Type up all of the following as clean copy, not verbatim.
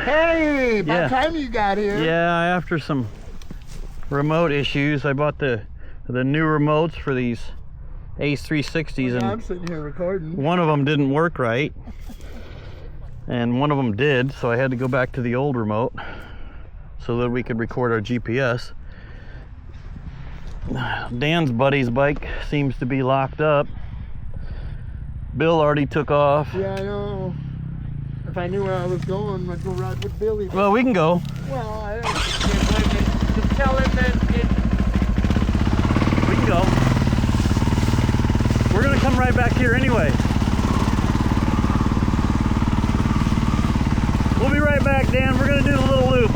Hey, about time you got here. Yeah, after some remote issues, I bought the new remotes for these Ace 360s, Well, and I'm sitting here recording. one of them didn't work right, and one of them did, so I had to go back to the old remote so that we could record our GPS. Dan's buddy's bike seems to be locked up. Bill already took off. Yeah, I know. If I knew where I was going, I'd go ride with Billy. Well, we can go. Well, I don't just tell him that We can go. We're gonna come right back here anyway. We'll be right back, Dan. We're gonna do a little loop.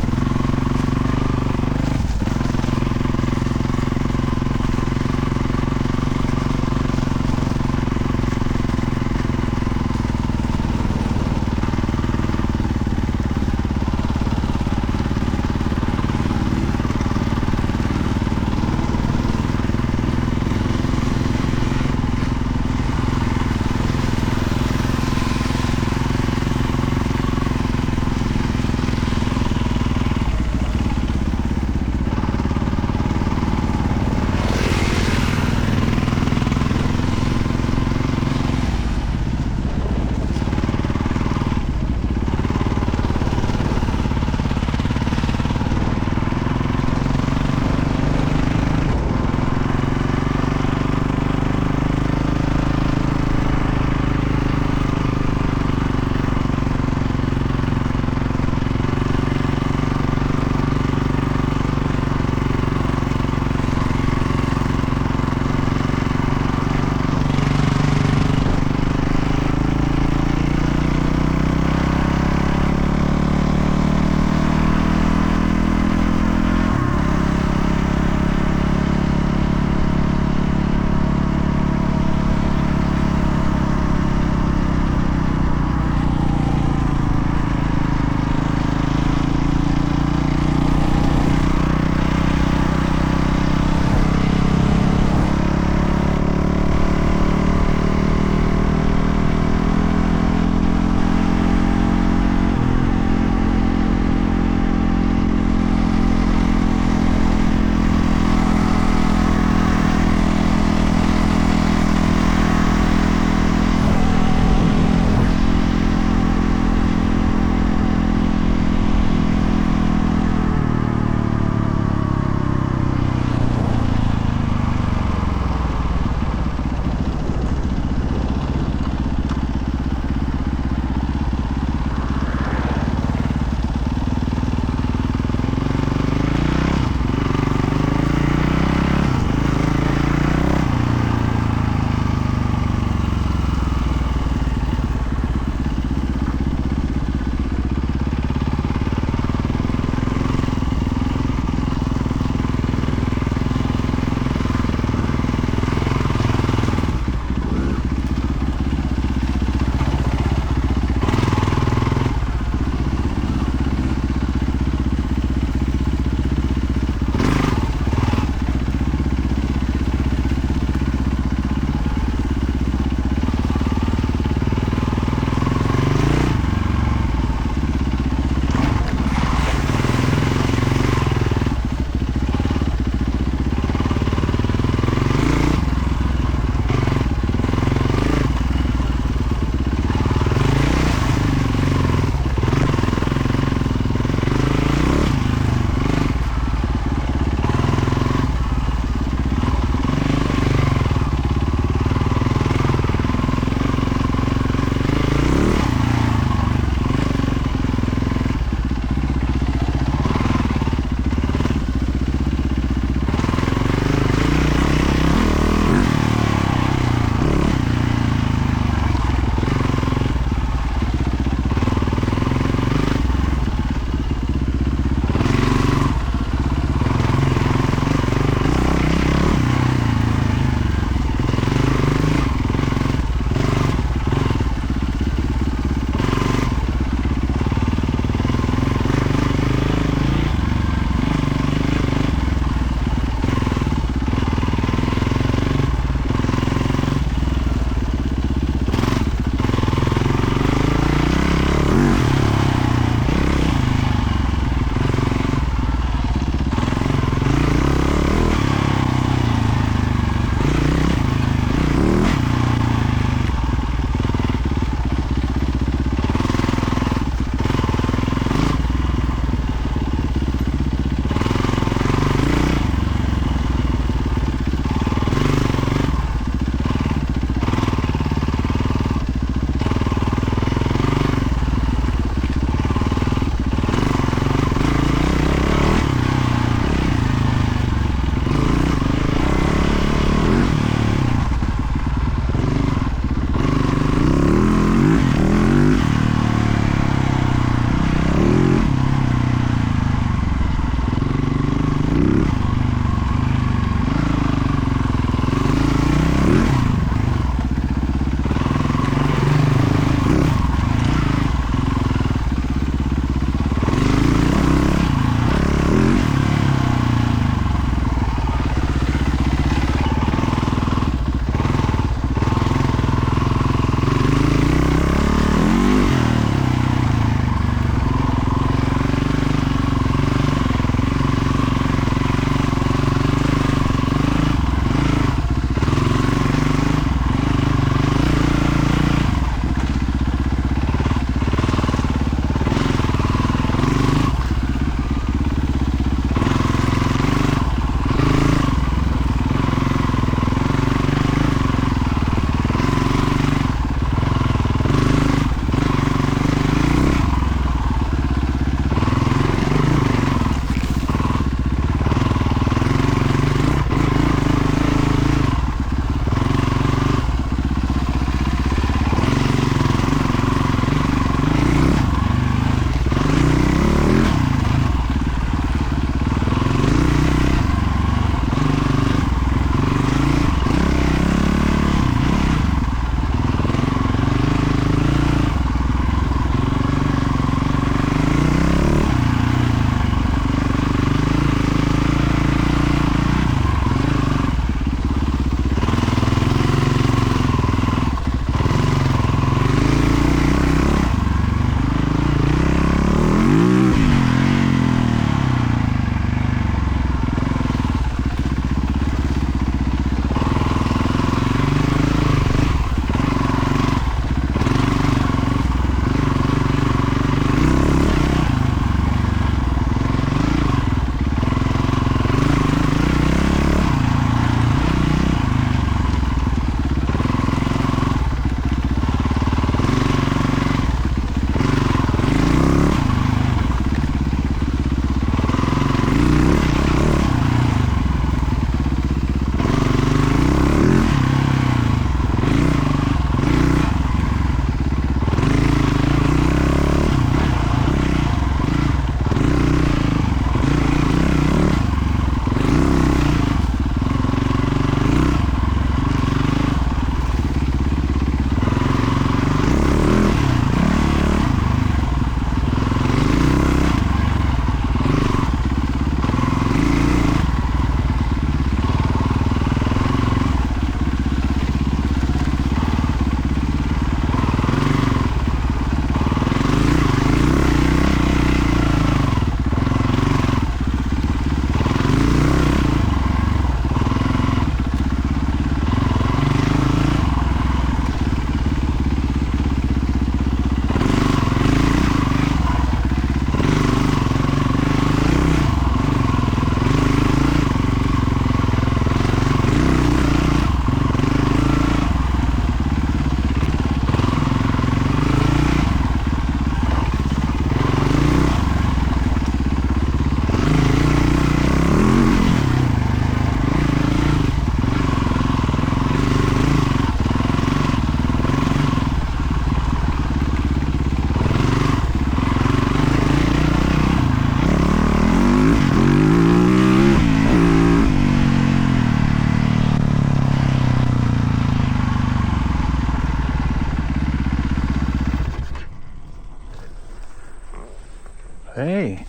Hey.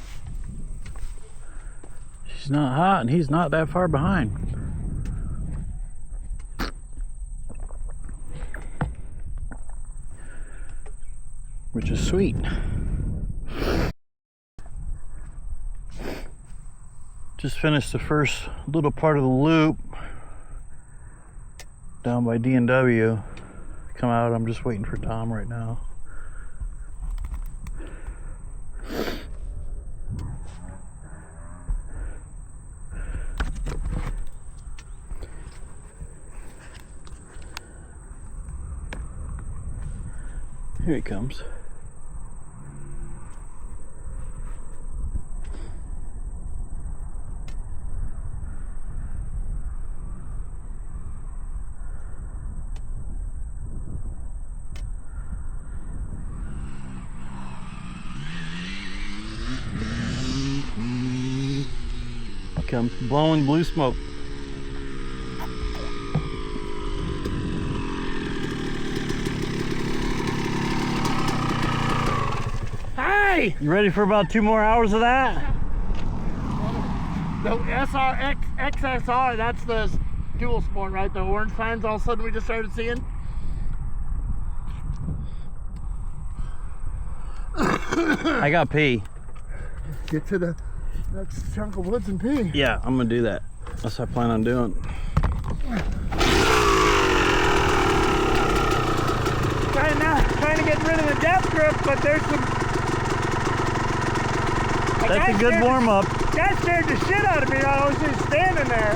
She's not hot and he's not that far behind. Which is sweet. Just finished the first little part of the loop down by D&W. Come out, I'm just waiting for Tom right now. Here he comes. Comes blowing blue smoke. Hey! You ready for about 2 more hours of that? The XSR, that's the dual sport, right? The orange signs all of a sudden we just started seeing. I got pee. Get to the next chunk of woods and pee. Yeah, I'm gonna do that. That's what I plan on doing. Trying to get rid of the death grip, but there's some. That's a good warm up. Guy scared the shit out of me. I was just standing there.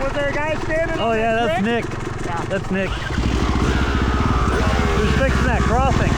Was there a guy standing? Oh yeah, that's Nick. Yeah. That's Nick. Who's fixing that crossing?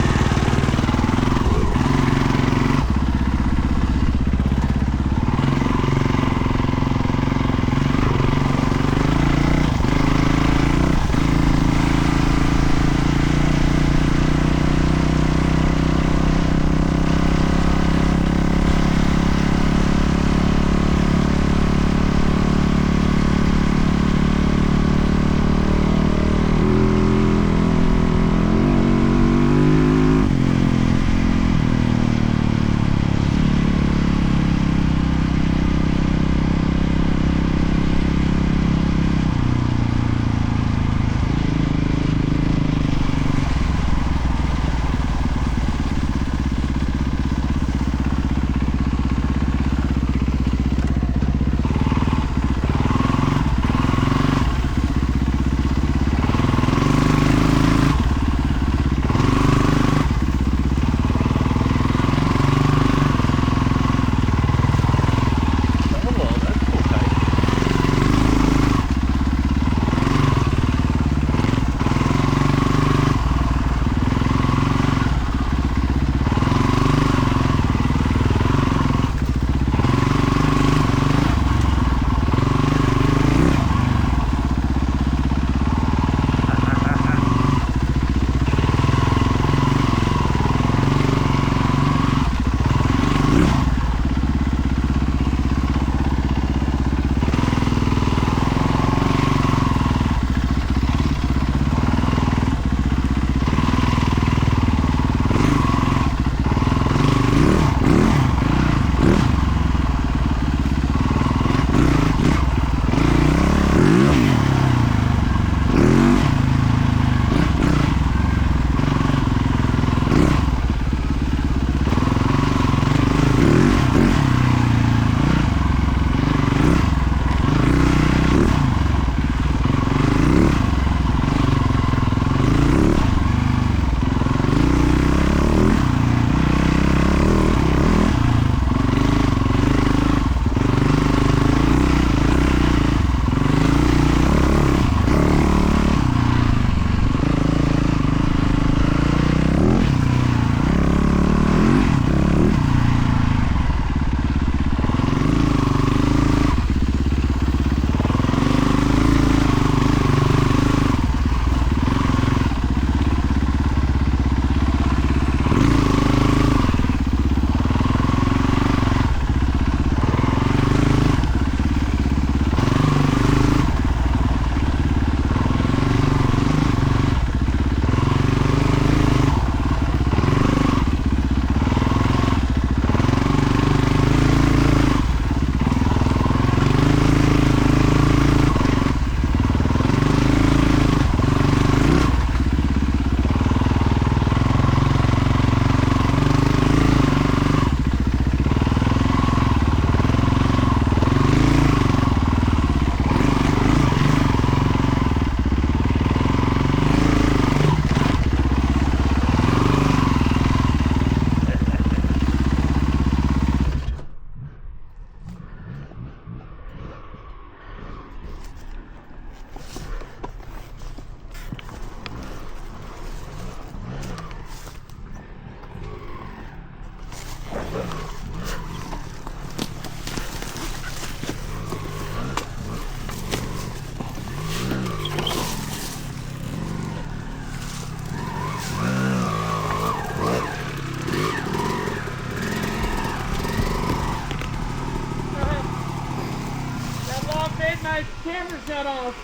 my camera shut off.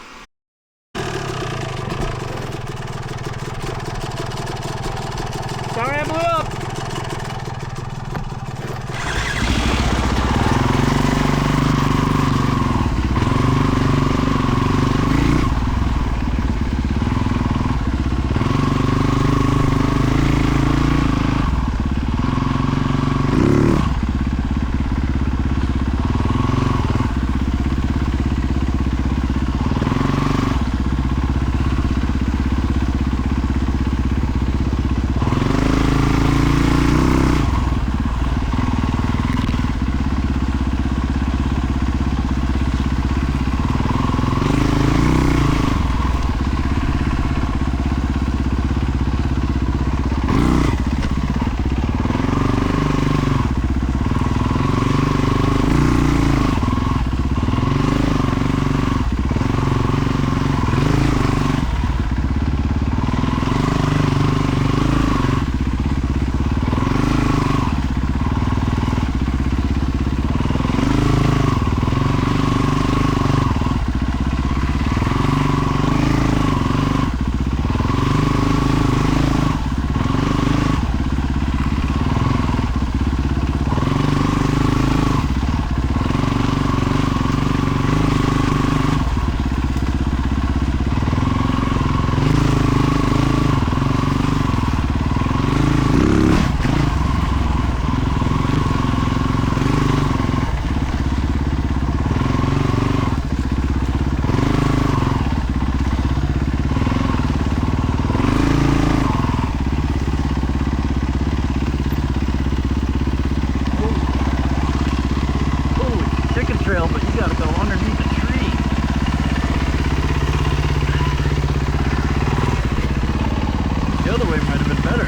Sorry I blew up. Trail, but you gotta go underneath the tree. The other way might have been better.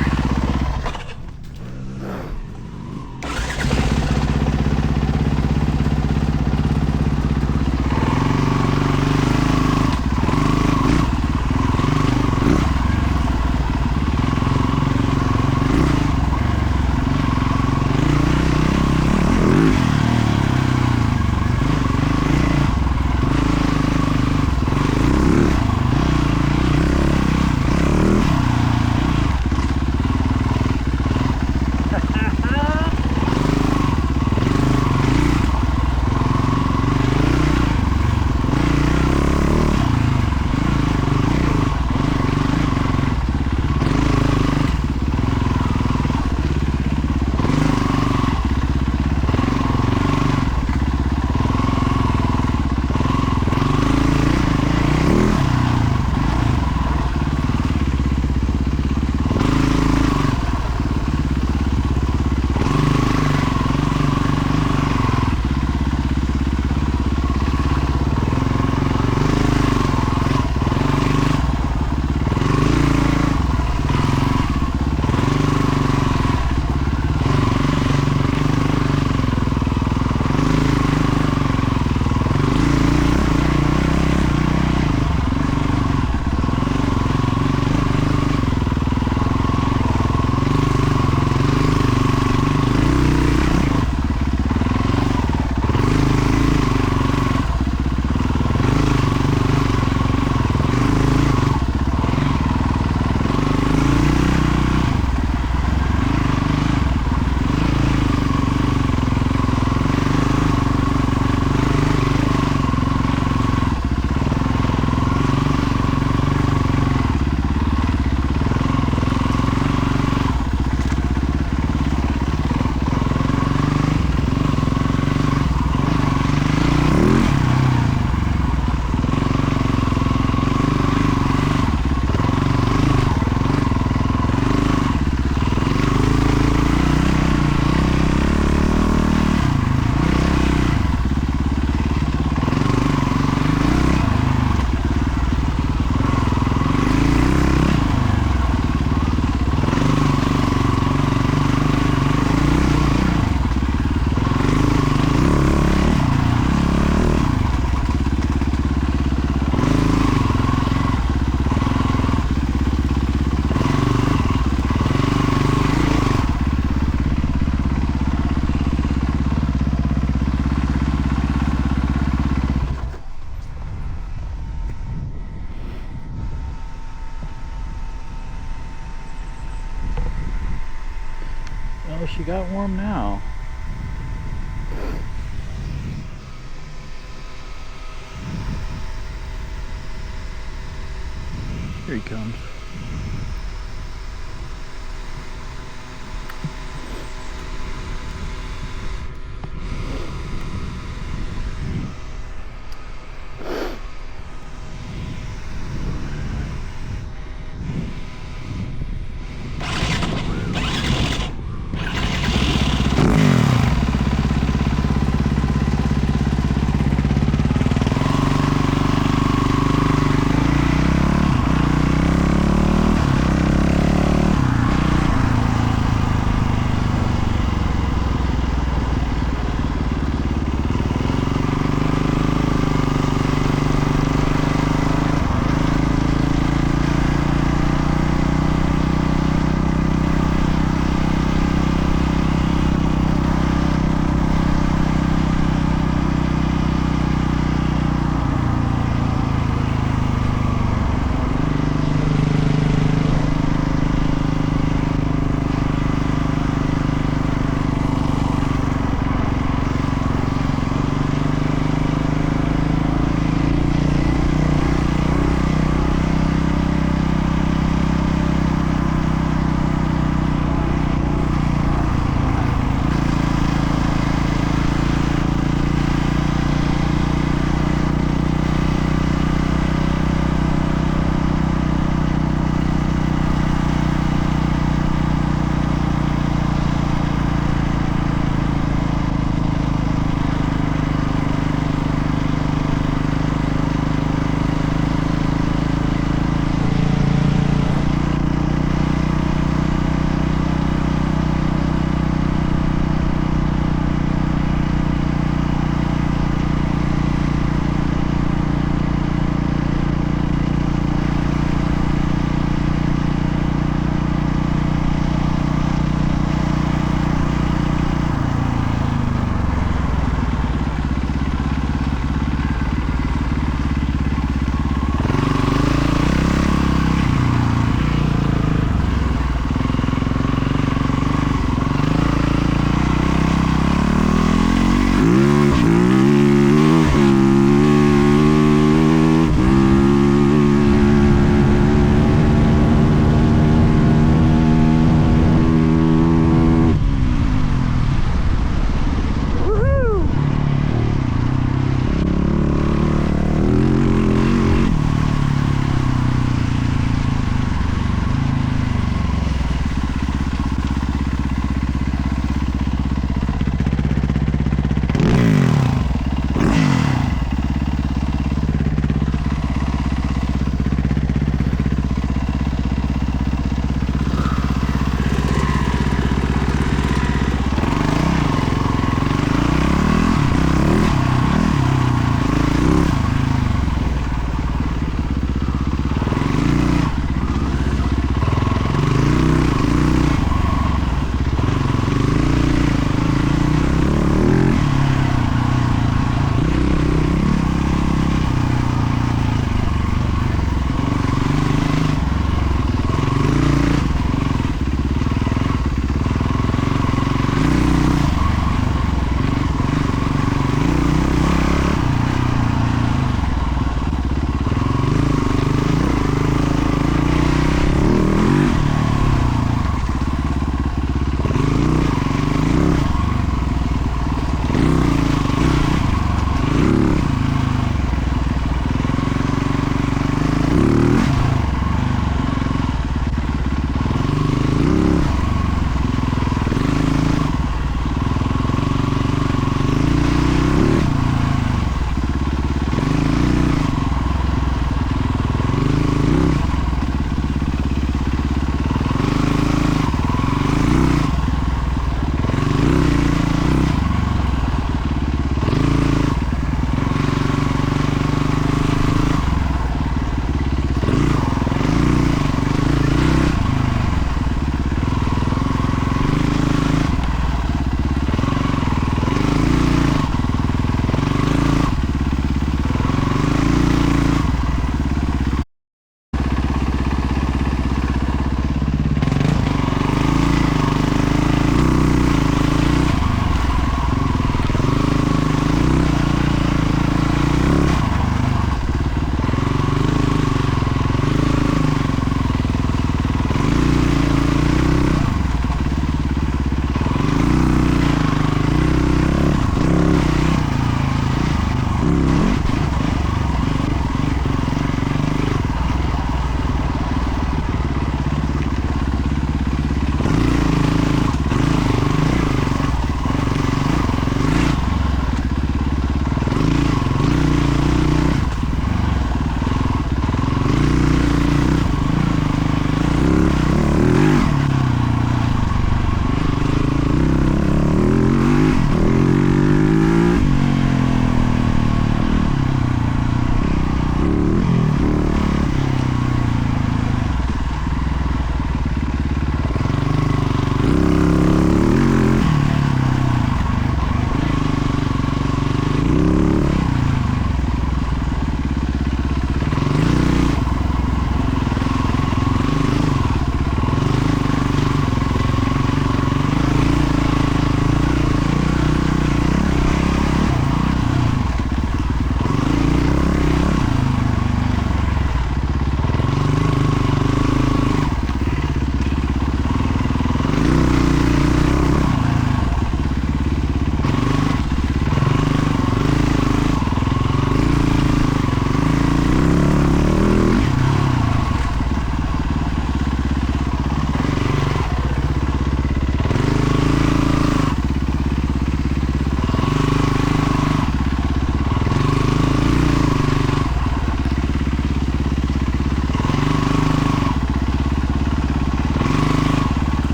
warm now. Here he comes.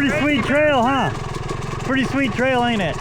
Pretty sweet trail, huh? Pretty sweet trail, ain't it?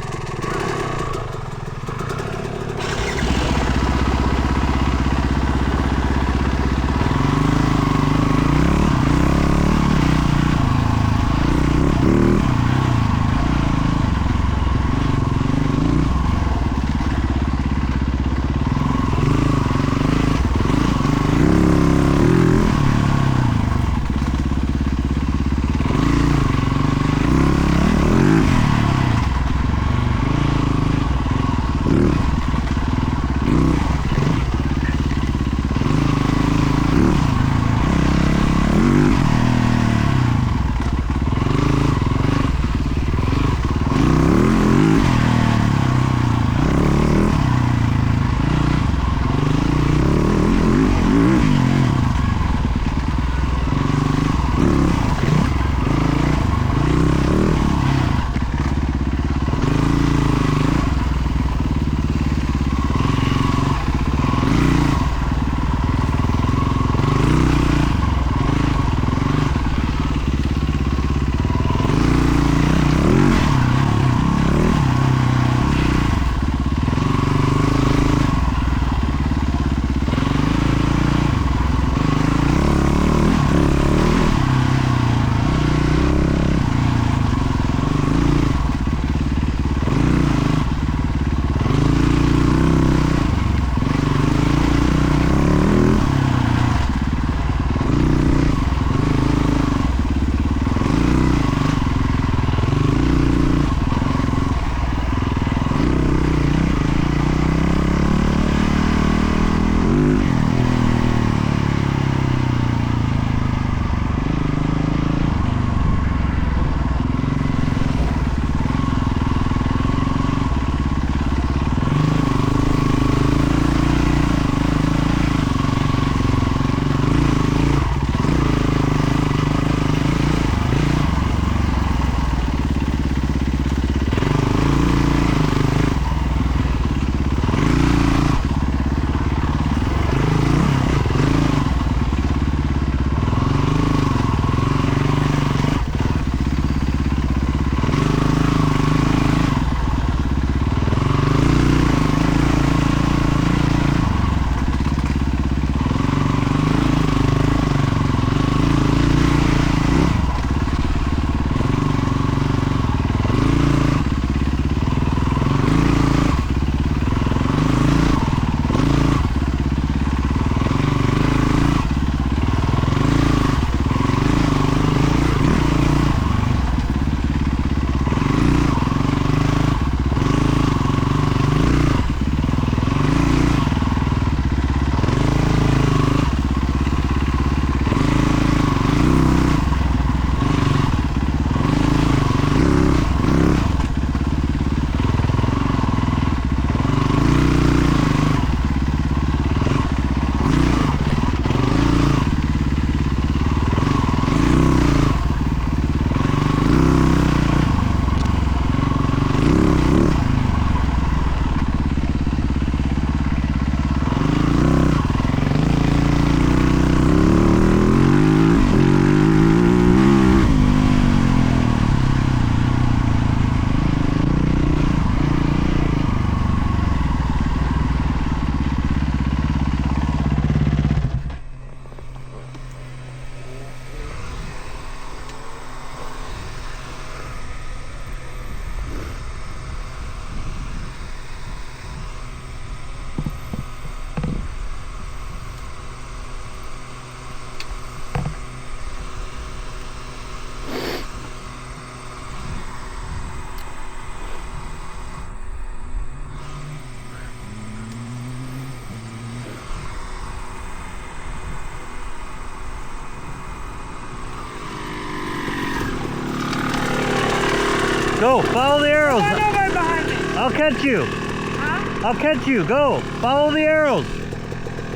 Go, follow the arrows. I know right behind me. I'll catch you. Huh? I'll catch you. Go, follow the arrows.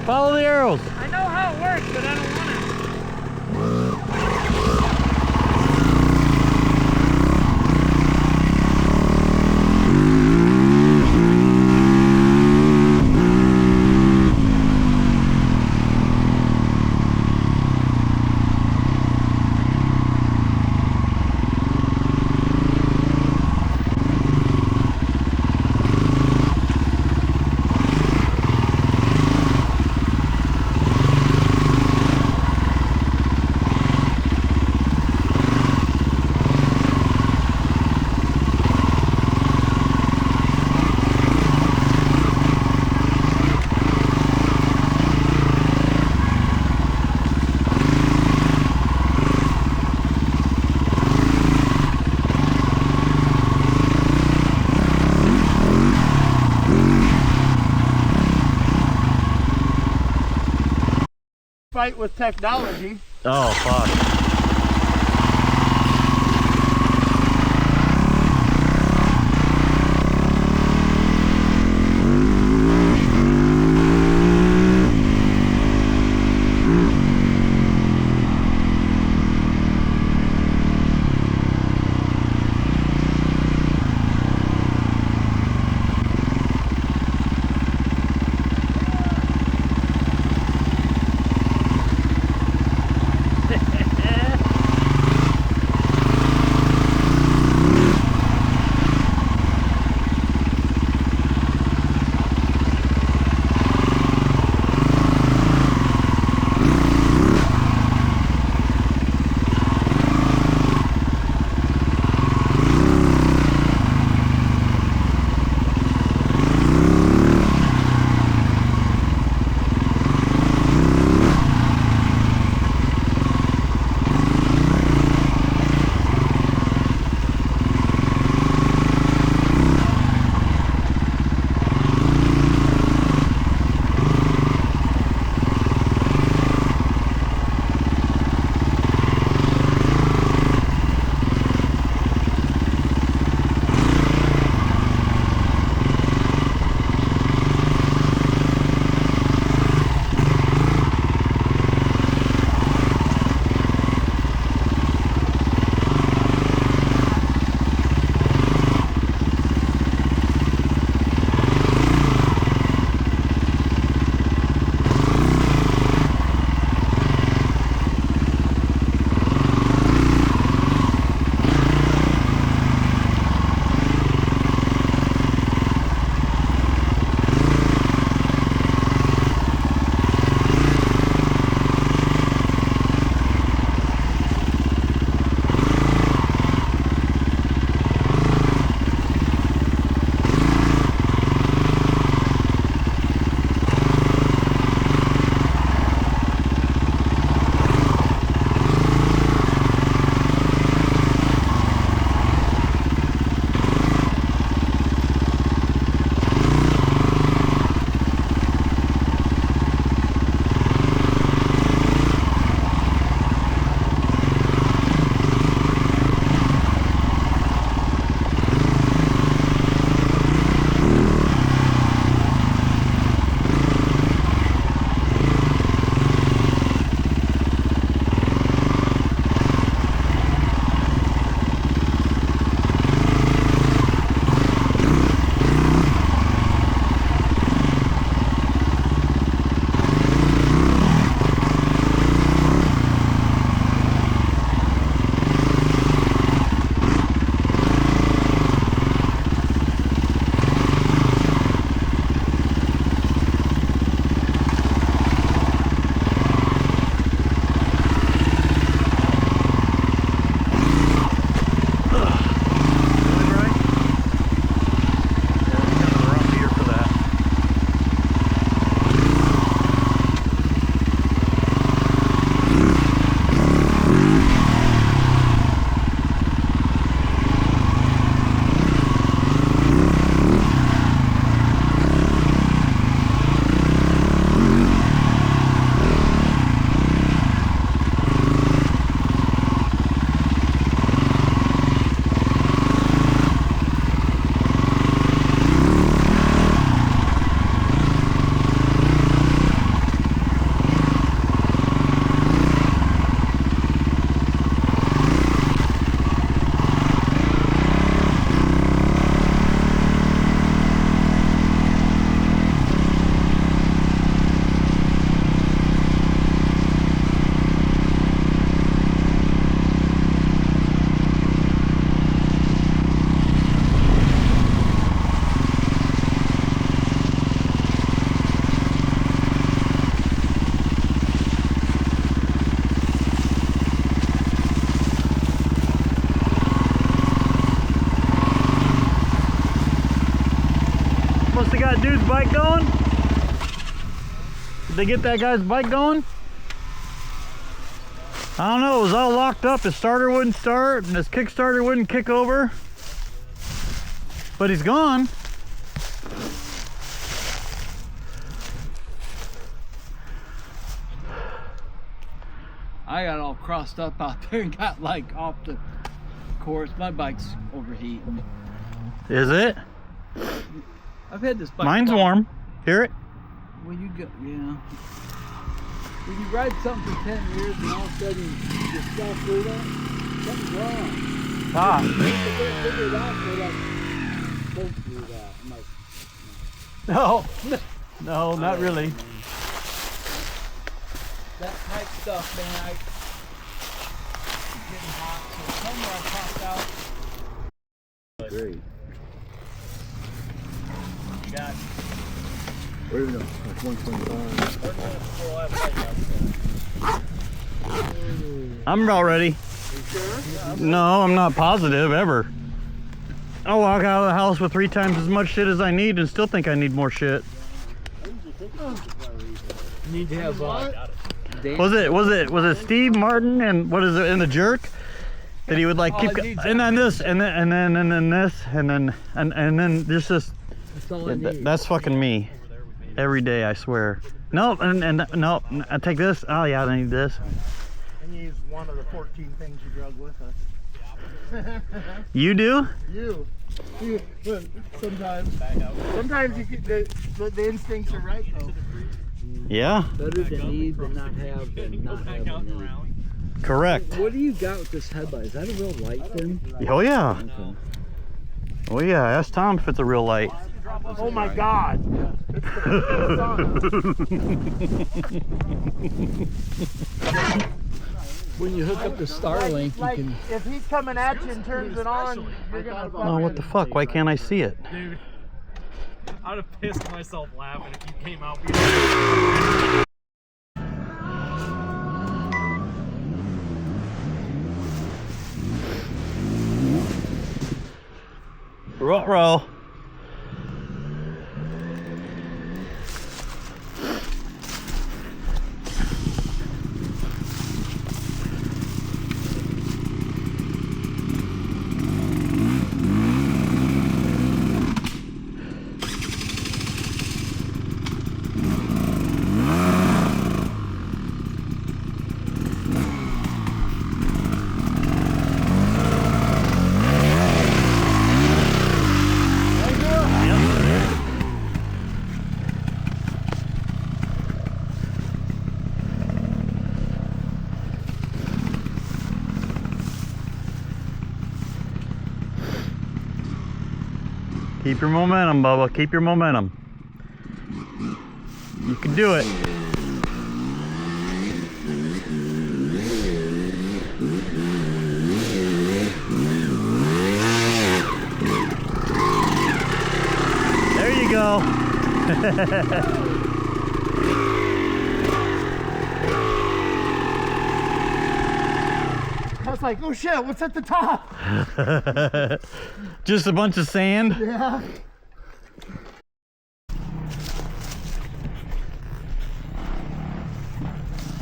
Follow the arrows. I know how it works, but I don't want to. fight with technology. Oh, fuck. got dude's bike going? Did they get that guy's bike going? I don't know, it was all locked up. His starter wouldn't start and his Kickstarter wouldn't kick over. But he's gone. I got all crossed up out there and got like off the course. My bike's overheating. Is it? I've had this bike. Mine's warm. Hear it? When you go, yeah. When you ride something for 10 years and all of a sudden you stop through that, something's wrong. Ah. They can't figure it out, they're like, supposed to do that. I'm like, No. No, not really. that type stuff, man, it's getting hot. So somewhere I popped out. Great. You got. Where do we go? Like 125. I'm about ready. You sure? No, I'm not positive ever. I'll walk out of the house with 3 times as much shit as I need and still think I need more shit. You need to have Was it Steve Martin and what is it in the jerk that he would like keep and then this and then this and then just this. That's all I need. That's fucking me. Every day, I swear. No, and no, I take this. Oh yeah, I need this. And you use one of the 14 things you drug with us. You do? You sometimes you get the instincts are right though. Yeah. Better to need than not have than not have a need. Correct. What do you got with this headlight? Is that a real light then? Oh yeah. Okay. Oh yeah. Ask Tom if it's a real light. Oh my God! It's the sun. When you hook up the Starlink, Like you can. if he's coming at you and turns it on, you're gonna. Oh, what the fuck? Why can't I see it? Dude, I would have pissed myself laughing if you came out. Ruh-roh. Keep your momentum, Bubba. Keep your momentum. You can do it. There you go. I was like, oh shit, what's at the top? Just a bunch of sand. Yeah.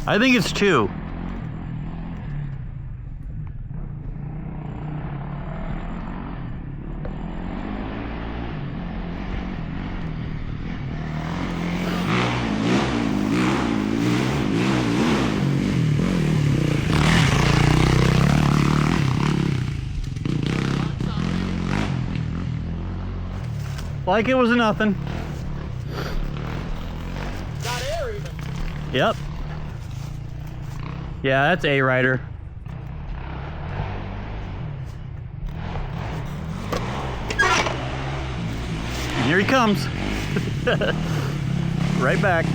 I think it's 2. Like it was nothing. Got air even. Yep. Yeah, that's A-Rider. Here he comes. Right back.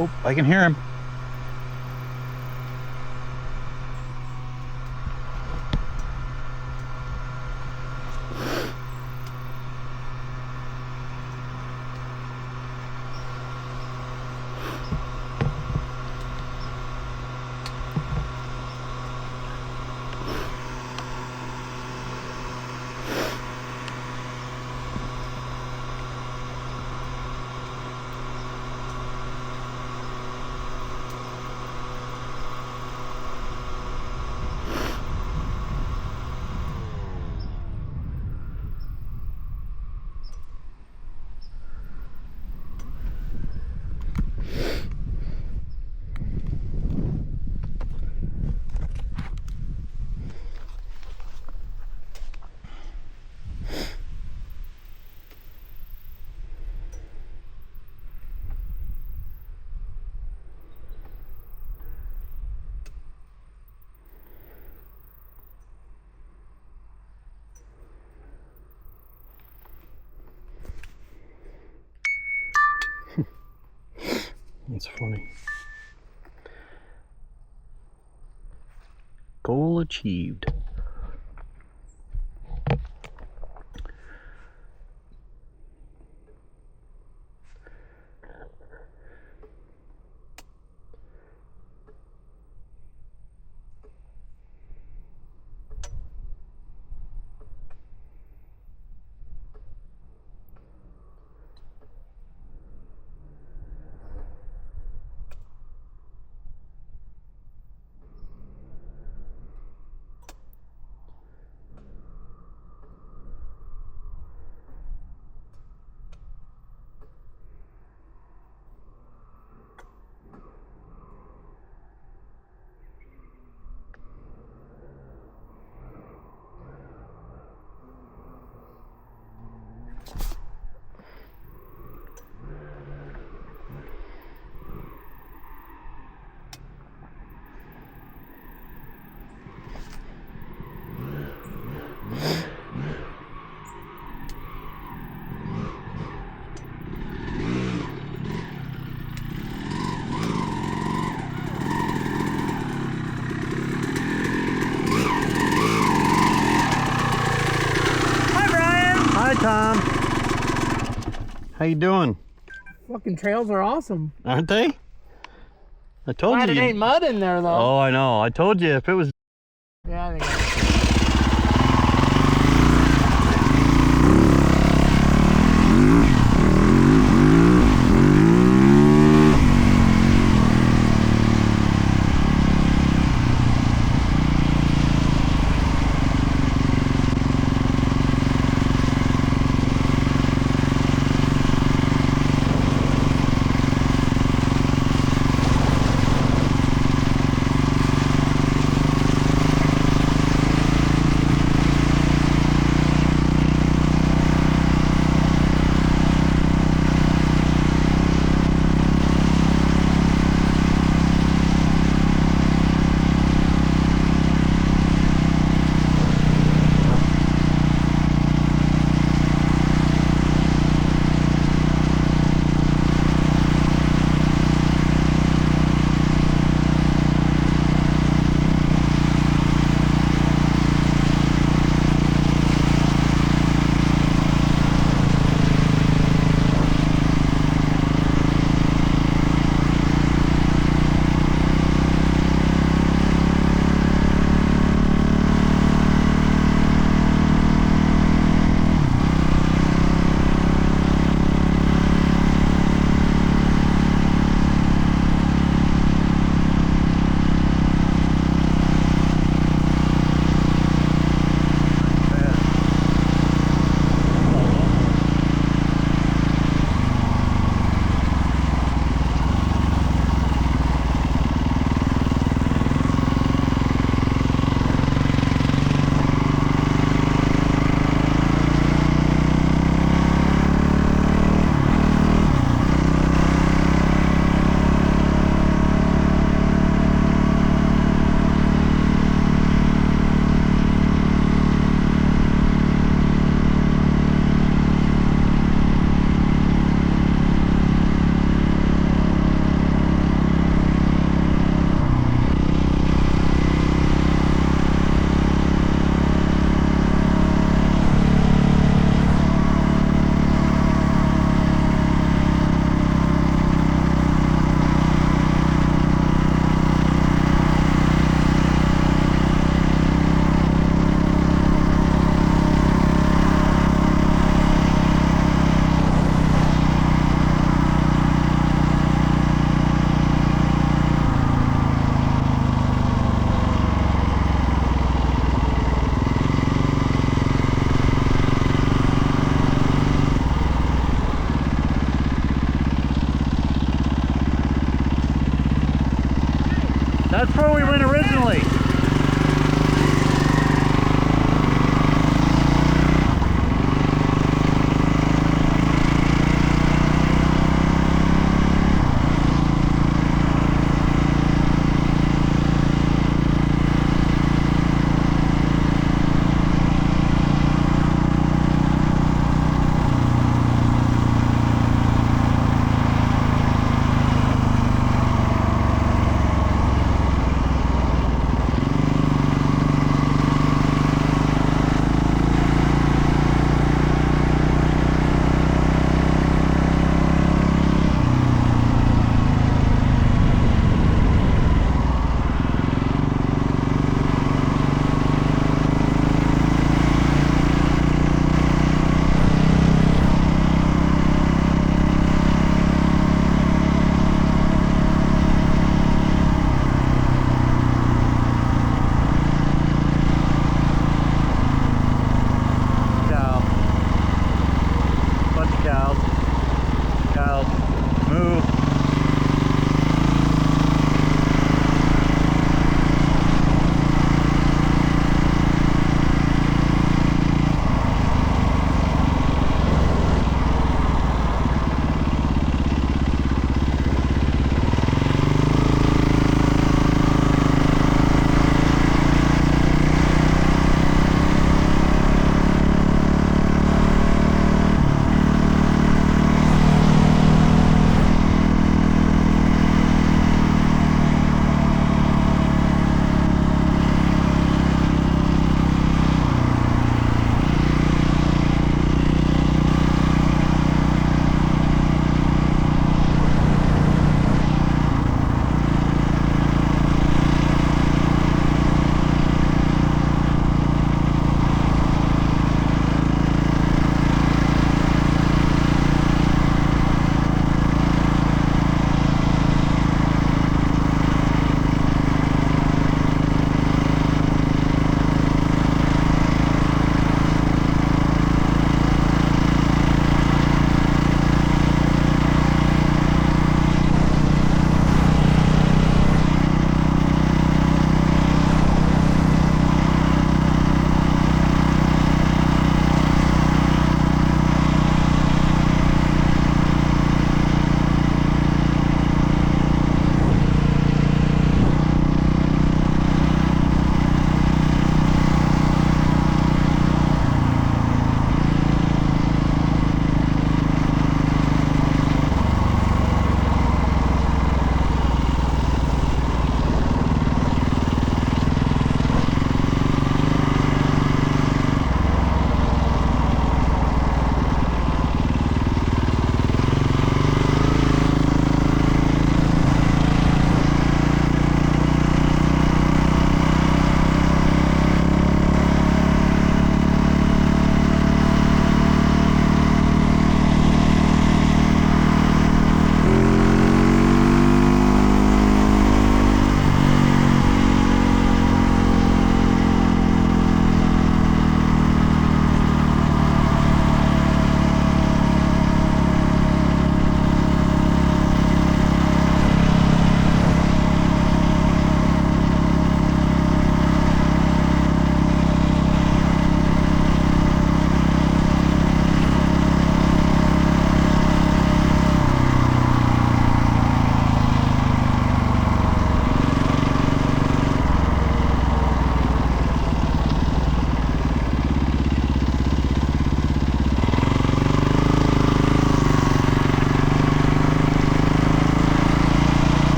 Oh, I can hear him. That's funny. Goal achieved. Hi, Tom. How you doing? Fucking trails are awesome. Aren't they? I told Glad you. it ain't mud in there though. Oh, I know. I told you if it was. Yeah, I think. That's where we went originally.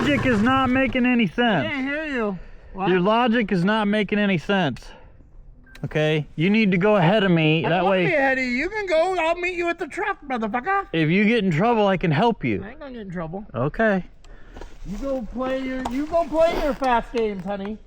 logic is not making any sense. I can't hear you. What? Your logic is not making any sense. Okay, you need to go ahead of me. I That won't be way, ahead of you. You can go. I'll meet you at the truck, motherfucker. if you get in trouble, I can help you. I ain't gonna get in trouble. Okay. You go play your fast games, honey.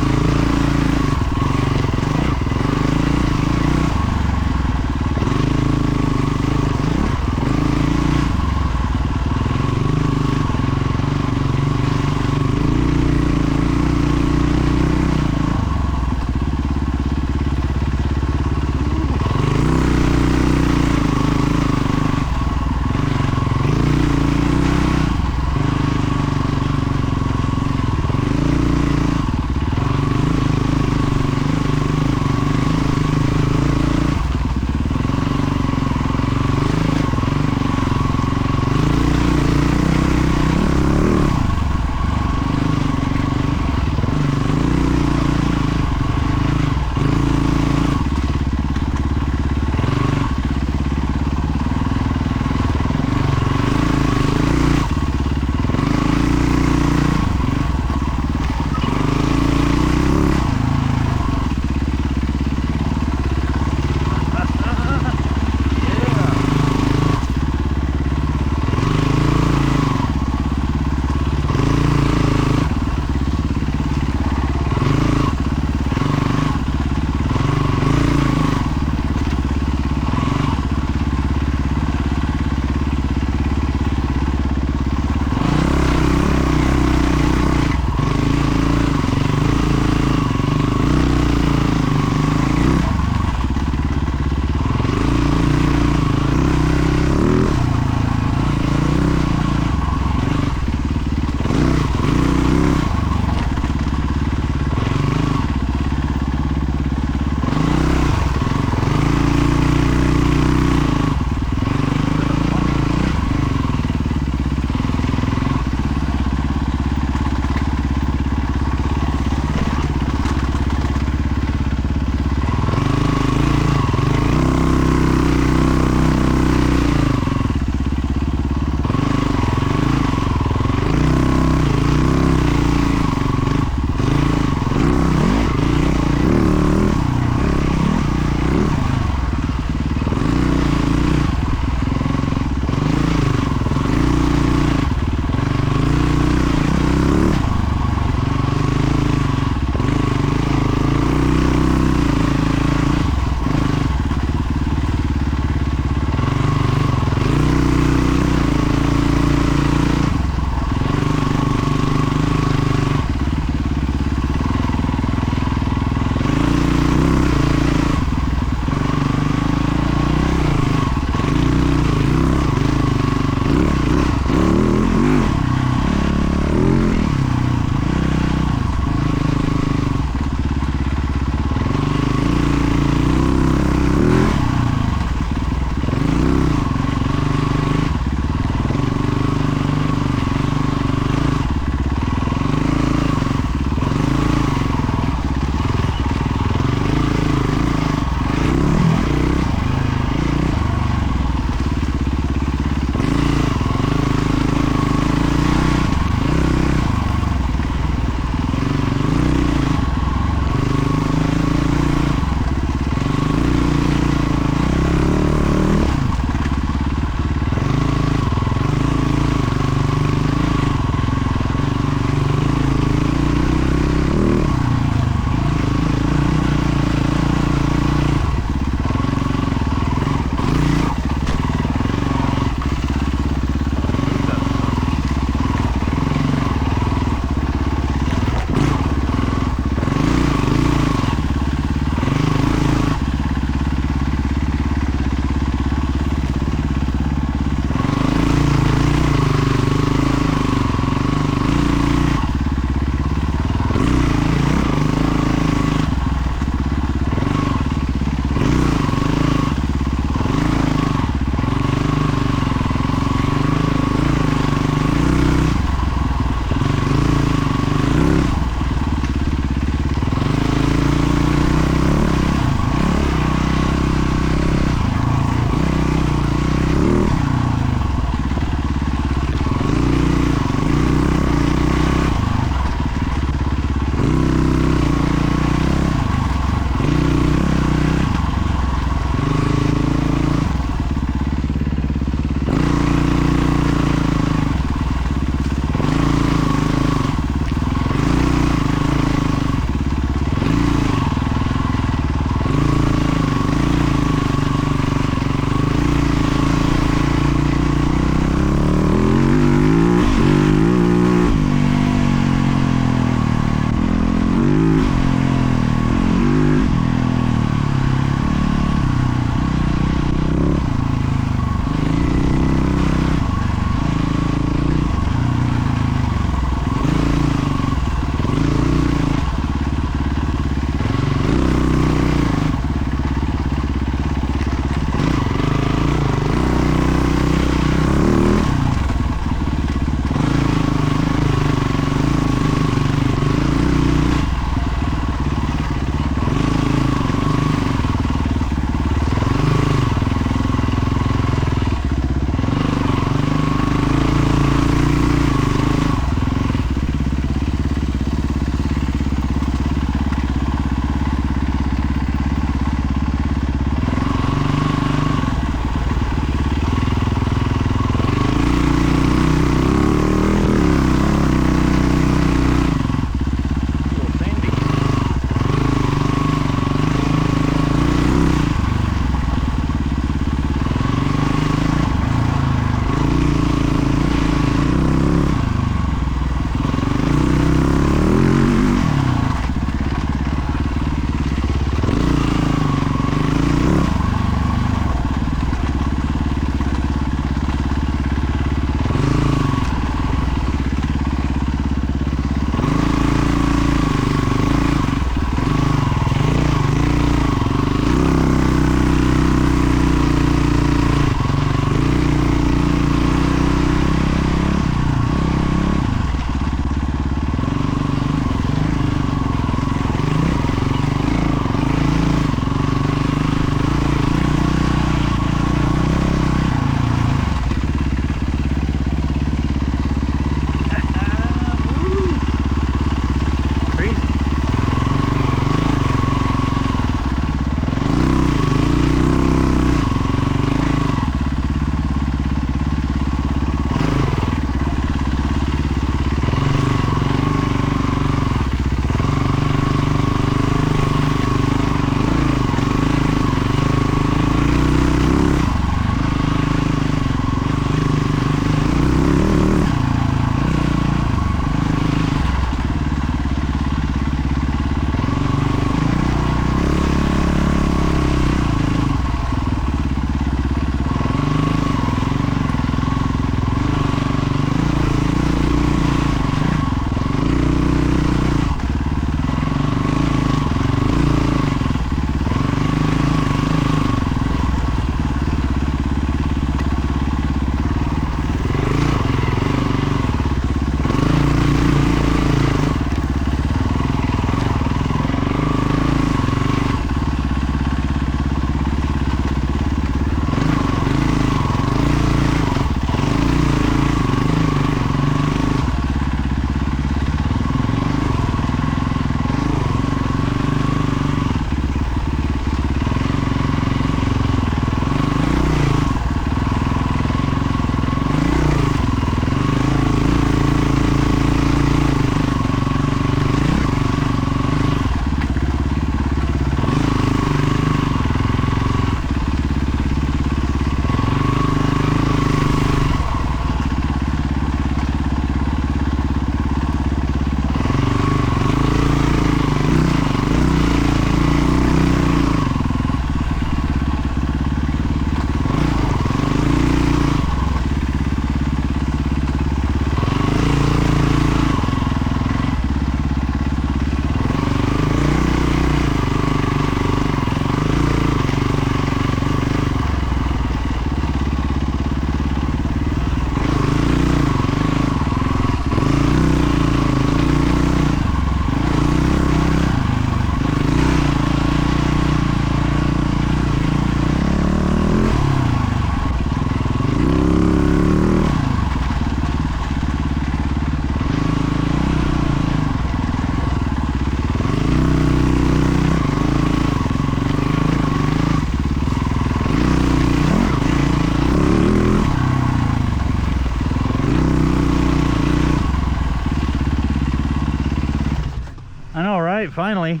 finally.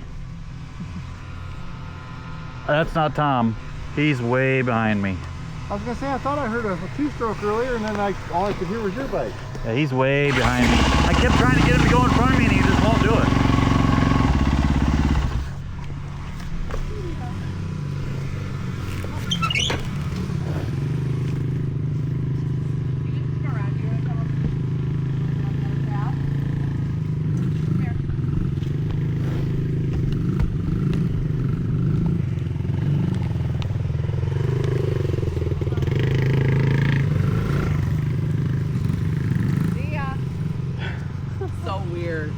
That's not Tom. He's way behind me. I was gonna say, I thought I heard a two-stroke earlier, and then all I could hear was your bike. Yeah, he's way behind me. I kept trying to get him to go in front of me and he just won't do it. So weird.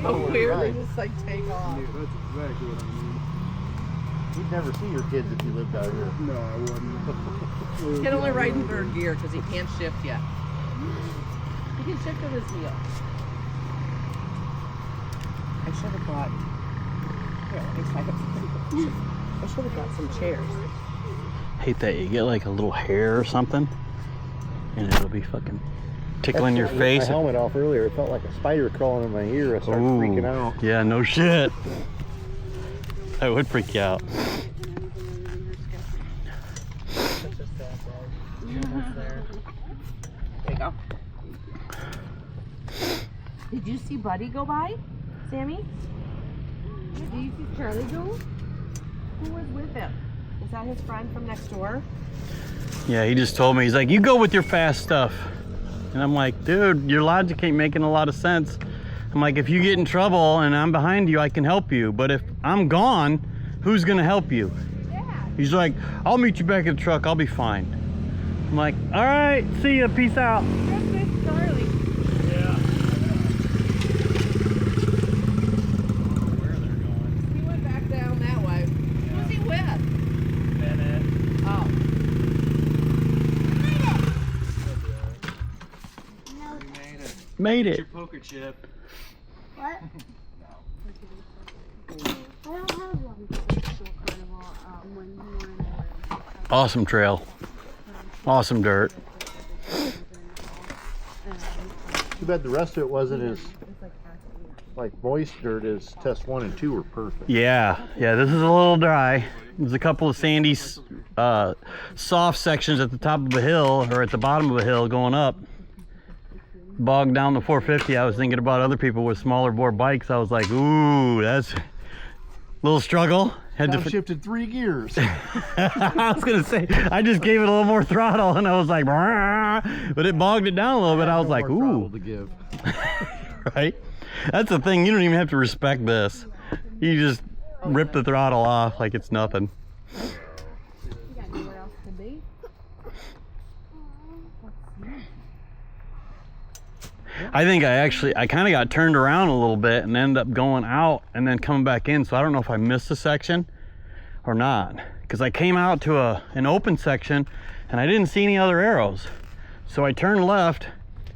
So weird. They just like take off. That's exactly what I mean. You'd never see your kids if you lived out here. No, I wouldn't. He can only ride in third gear because he can't shift yet. He can shift with his heel. I should have brought. Here, let me tie up. I should have brought some chairs. Hate that you get like a little hair or something and it'll be fucking tickling your face. My helmet off earlier. It felt like a spider crawling in my ear. I started freaking out. Yeah, no shit. That would freak you out. There you go. Did you see Buddy go by, Sammy? Did you see Charlie go? Who was with him? Is that his friend from next door? Yeah, he just told me, he's like, you go with your fast stuff. And I'm like, dude, your logic ain't making a lot of sense. I'm like, if you get in trouble and I'm behind you, I can help you. But if I'm gone, who's gonna help you? He's like, I'll meet you back at the truck, I'll be fine. I'm like, all right, see ya, peace out. Charlie. Yeah. He went back down that way. Who was he with? Bennett. Oh. Made it. Your poker chip. What? I don't have one. Carnival, when you were in a Awesome trail. Awesome dirt. Too bad the rest of it wasn't as like moist dirt as test 1 and 2 were perfect. Yeah, this is a little dry. There's a couple of sandy, soft sections at the top of the hill or at the bottom of the hill going up. Bogged down the 450. I was thinking about other people with smaller bore bikes. I was like, ooh, that's a little struggle. Had I've to shifted 3 gears. I was gonna say, I just gave it a little more throttle and I was like, "Brrr," but it bogged it down a little bit. I was like, ooh, to give. right? That's the thing. You don't even have to respect this. You just rip the throttle off like it's nothing. You got nowhere else to be. I think I kind of got turned around a little bit and ended up going out and then coming back in. So I don't know if I missed a section or not, because I came out to an open section and I didn't see any other arrows. So I turned left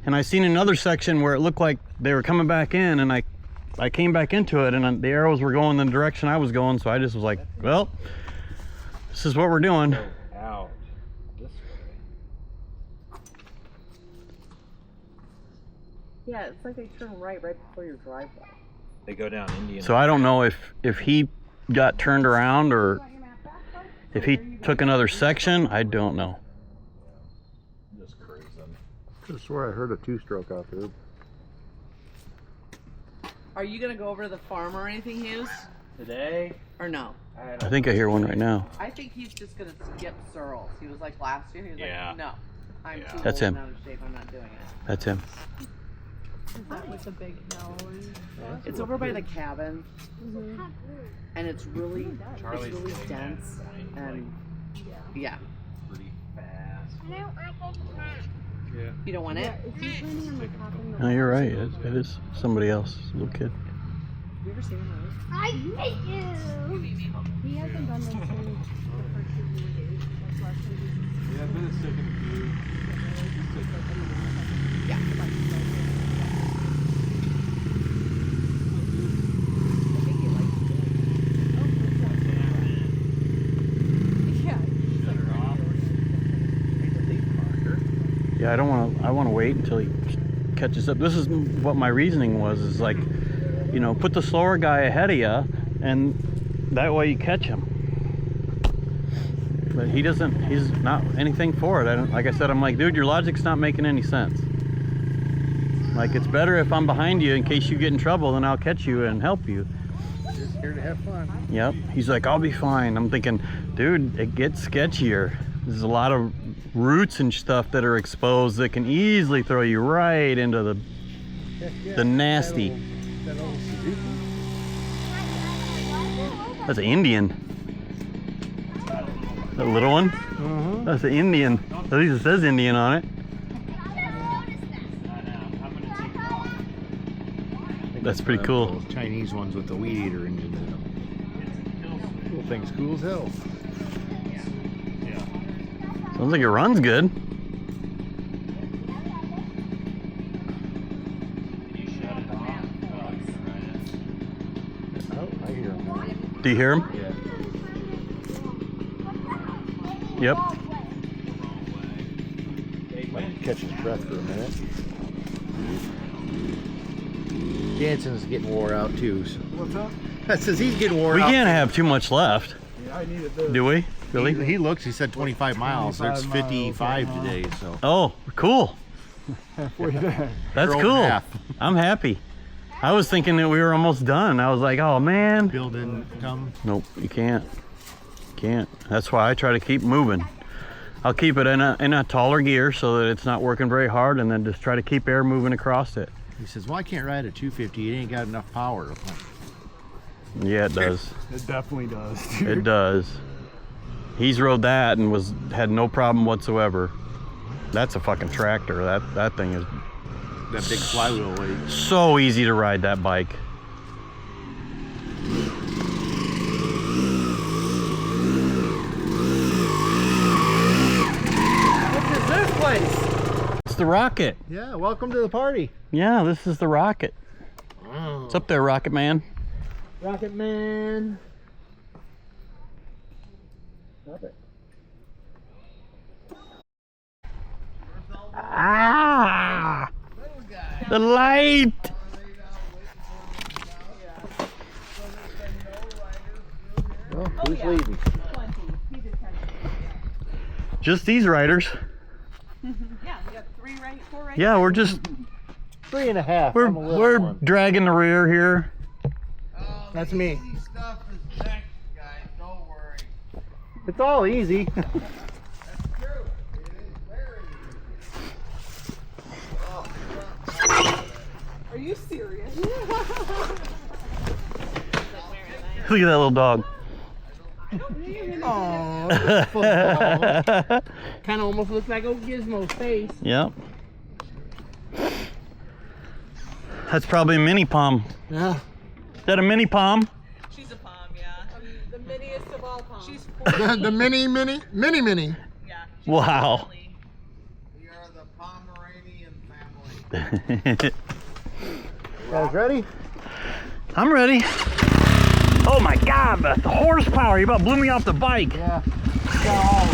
and I seen another section where it looked like they were coming back in, and I came back into it and the arrows were going the direction I was going. So I just was like, well, this is what we're doing. Out. This way. Yeah, it's like they turn right before your driveway. They go down Indian. So I don't know if he got turned around or if he took another section. I don't know. Just cruising. I swear I heard a 2-stroke out there. Are you gonna go over to the farm or anything, Hughes? Today, Or no? I think I hear one right now. I think he's just gonna skip Searles. He was like last year. He was Yeah. like, no, I'm too That's old him. and out of shape. I'm not doing it. That's him. That was a big hill. It's over by the cabin, and it's really, Charlie's it's really getting dense, that, and yeah. pretty fast. I don't like it. Yeah. You don't want it? Is he planning on like hopping the No, you're right. It is somebody else, little kid. Have you ever seen one? I hate you. He hasn't done this since the first 2 days. That's last time Yeah, I've been sick in a few. I think he likes it. Yeah. Shut her off. Yeah, I want to wait until he catches up. This is what my reasoning was, is like, you know, put the slower guy ahead of you, and that way you catch him. But he's not anything for it. Like I said, I'm like, dude, your logic's not making any sense. Like, it's better if I'm behind you in case you get in trouble, then I'll catch you and help you. Just here to have fun. Yep. He's like, I'll be fine. I'm thinking, dude, it gets sketchier. There's a lot of roots and stuff that are exposed that can easily throw you right into the nasty. That old Suzuki. That's an Indian. That little one? That's an Indian. At least it says Indian on it. That's pretty cool. Those Chinese ones with the weed eater engine in them. Little thing's cool as hell. Sounds like it runs good. Oh, I hear him now. Do you hear him? Yeah. Yep. Might catch his breath for a minute. Jansen's getting wore out too. So. What's up? That says he's getting wore We out. can't have too much left, Yeah, I needed this. do we? Really? He looks. He said 25 miles. There's 25 55 miles. today. So. Oh, cool. Halfway there. That's You're cool. over half. I'm happy. I was thinking that we were almost done. I was like, oh man. Bill didn't come. Nope, you can't. Can't. That's why I try to keep moving. I'll keep it in a taller gear so that it's not working very hard, and then just try to keep air moving across it. He says, "Well, I can't ride a 250. It ain't got enough power." Yeah, it does. It definitely does. It does. He's rode that and had no problem whatsoever. That's a fucking tractor. That thing is That big flywheel weight. so easy to ride that bike. What is this place? It's the Rocket. Yeah. Welcome to the party. Yeah, this is the Rocket. What's up there, Rocket Man? Rocket Man. Stop it. Ah! The light! Well, who's leading? Just these riders. Yeah, we got 4 right. Yeah, we're just 3.5. we're I'm a little we're one. dragging the rear here. That's me. Stuff is next, guys. Don't worry. It's all easy. That's true. It is very easy. Are you serious? Look at that little dog. Oh, kind of almost looks like old Gizmo's face. Yep. That's probably a mini palm. Yeah. Is that a mini palm? She's a palm, yeah. The miniest of all palms. She's The mini. yeah. Wow. We are the Pomeranian family. Guys ready? I'm ready. Oh my God, the horsepower! You about blew me off the bike. Yeah. Got all.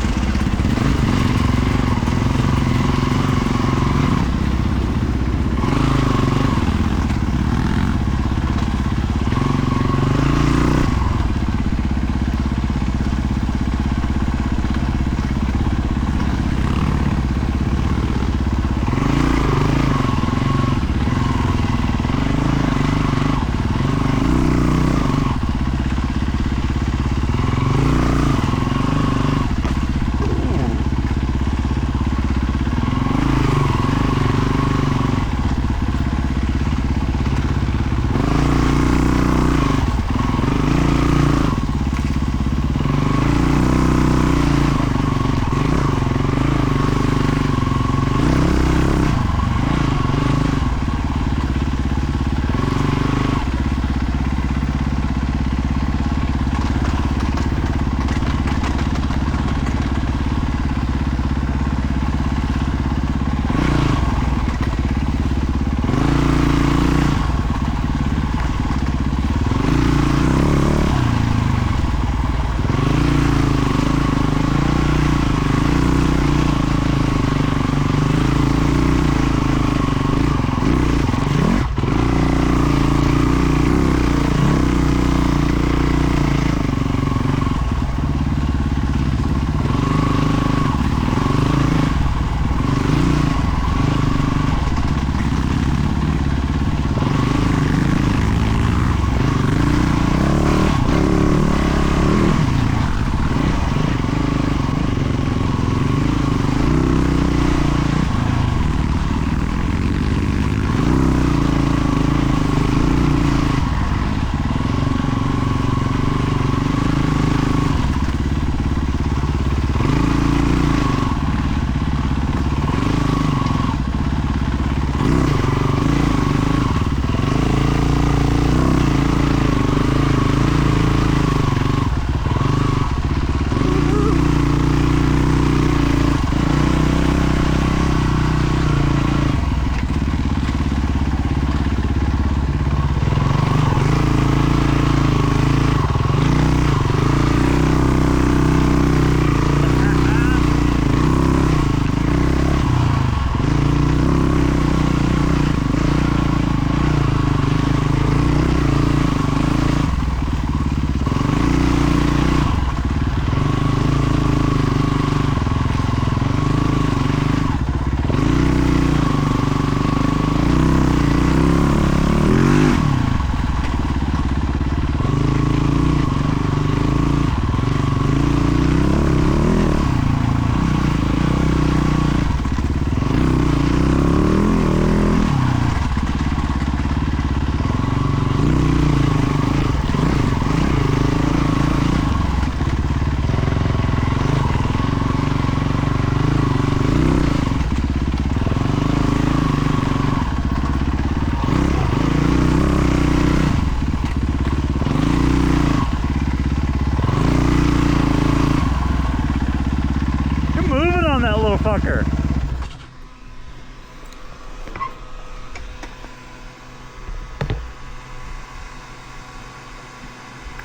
on that little fucker.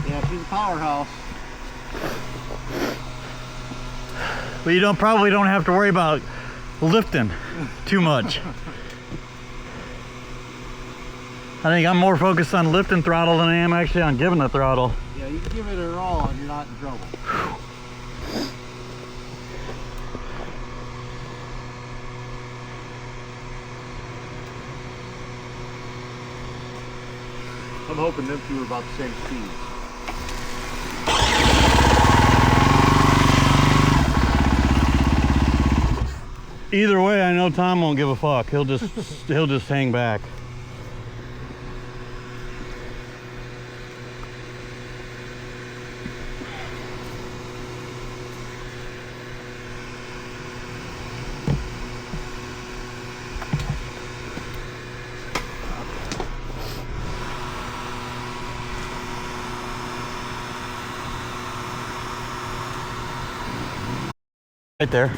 Yeah, she's a powerhouse. But you probably don't have to worry about lifting too much. I think I'm more focused on lifting throttle than I am actually on giving the throttle. Yeah, you can give it her all and you're not in trouble. I'm hoping them two are about the same speed. Either way, I know Tom won't give a fuck. He'll just hang back. Right there.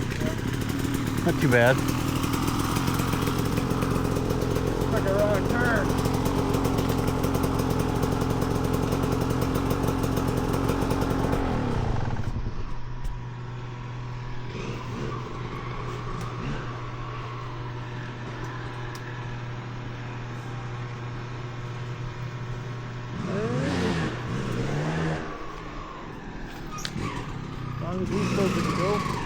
Not too bad. Like a wrong turn. As long as he's supposed to go.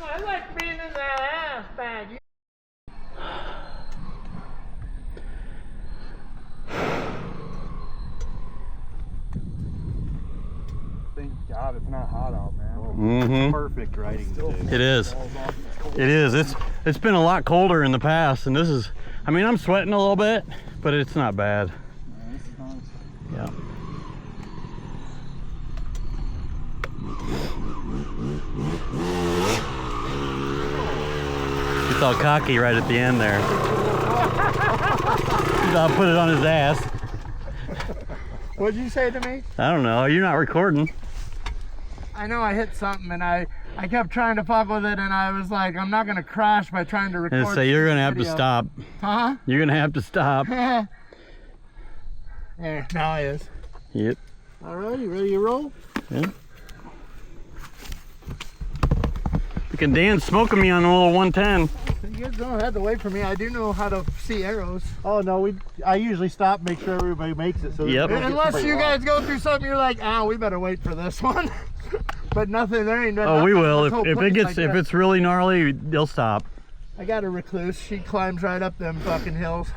I like being in that ass bag. Thank God it's not hot out, man. Mm-hmm. Perfect riding too. It is. It is. It's been a lot colder in the past, and this is. I mean, I'm sweating a little bit, but it's not bad. Yeah. It's all cocky right at the end there. I'll put it on his ass. What'd you say to me? I don't know. You're not recording. I know I hit something and I kept trying to fuck with it and I was like, I'm not gonna crash by trying to record. And say you're gonna have to video. stop. Huh? You're gonna have to stop. There, now he is. Yep. Alrighty, ready to roll? Yeah. Freaking Dan's smoking me on the little 110. You guys don't have to wait for me. I do know how to see arrows. Oh no, I usually stop, make sure everybody makes it. So Yep. we don't get Unless somebody you lost. guys go through something, you're like, ah, we better wait for this one. But nothing, there ain't nothing. Oh, we will. This whole If place like if that. it's really gnarly, they'll stop. I got a recluse. She climbs right up them fucking hills.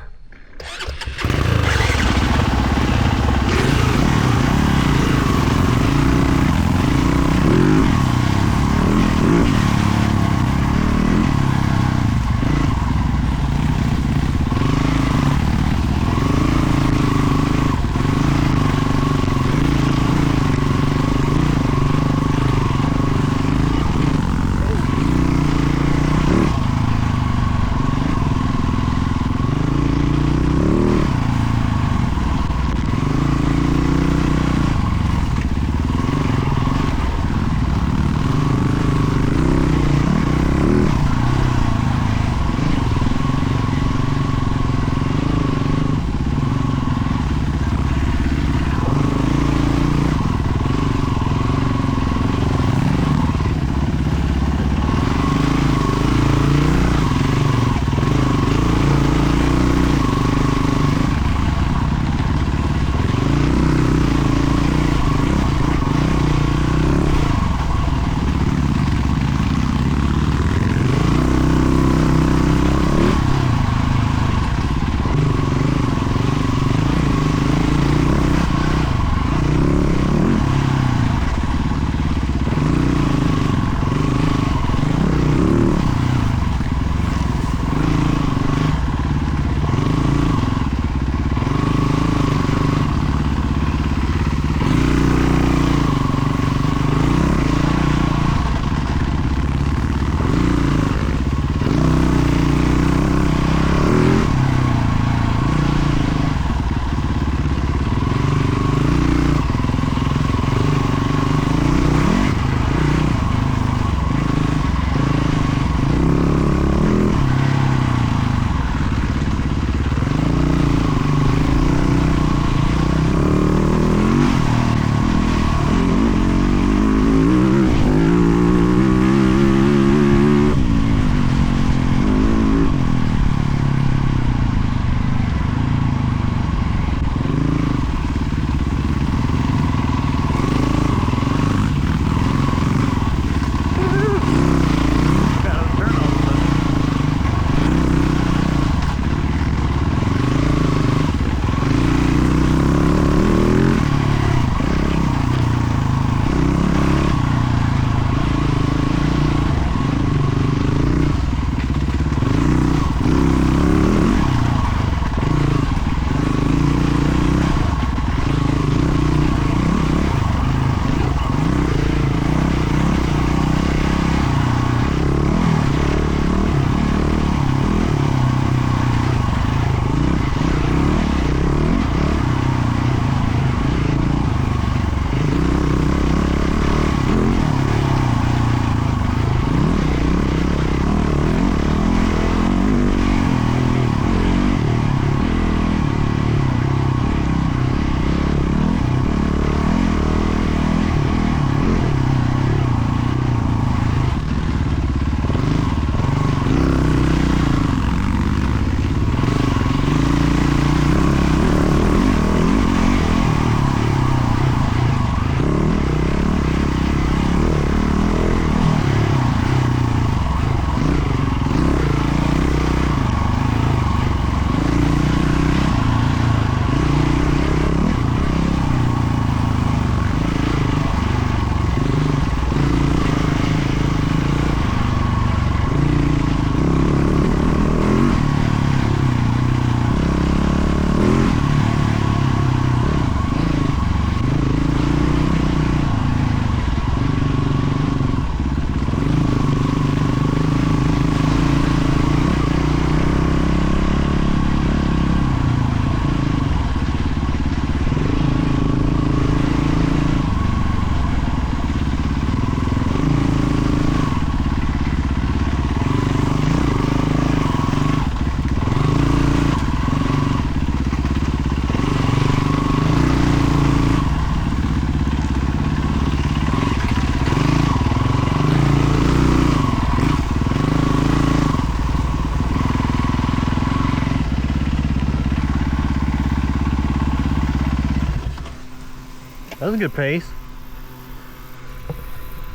That was a good pace.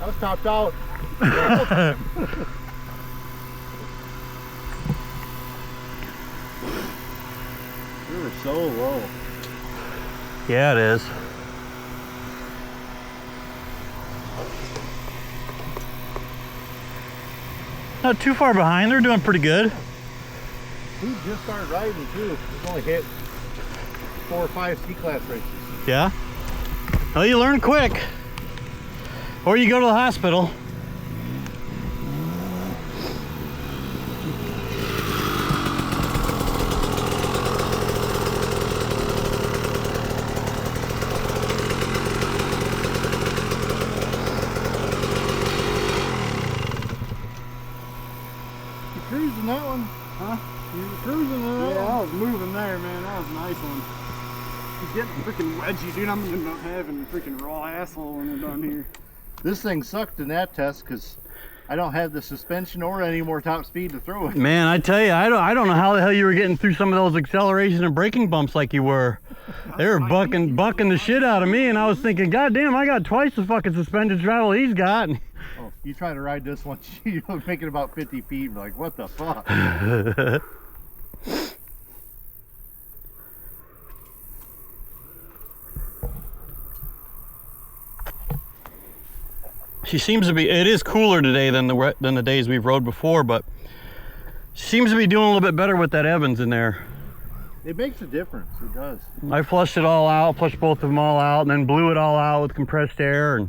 I was topped out. We were so low. Yeah, it is. Not too far behind. They're doing pretty good. We just started riding too. We've only hit 4 or 5 C-class races. Yeah? Well, you learn quick. Or you go to the hospital. You cruising that one? Huh? You were cruising that Yeah, one? I was moving there, man. That was a nice one. He's getting freaking wedgy, dude. I'm gonna end up having a freaking raw asshole when we're done here. This thing sucked in that test because I don't have the suspension or any more top speed to throw it. Man, I tell you, I don't know how the hell you were getting through some of those acceleration and braking bumps like you were. They were bucking the shit out of me, and I was thinking, God damn, I got twice the fucking suspension travel he's got. Oh, you try to ride this one, you're making about 50 feet. Like, what the fuck? She seems to be, it is cooler today than the days we've rode before, but she seems to be doing a little bit better with that Evans in there. It makes a difference. It does. I flushed it all out, flushed both of them all out, and then blew it all out with compressed air and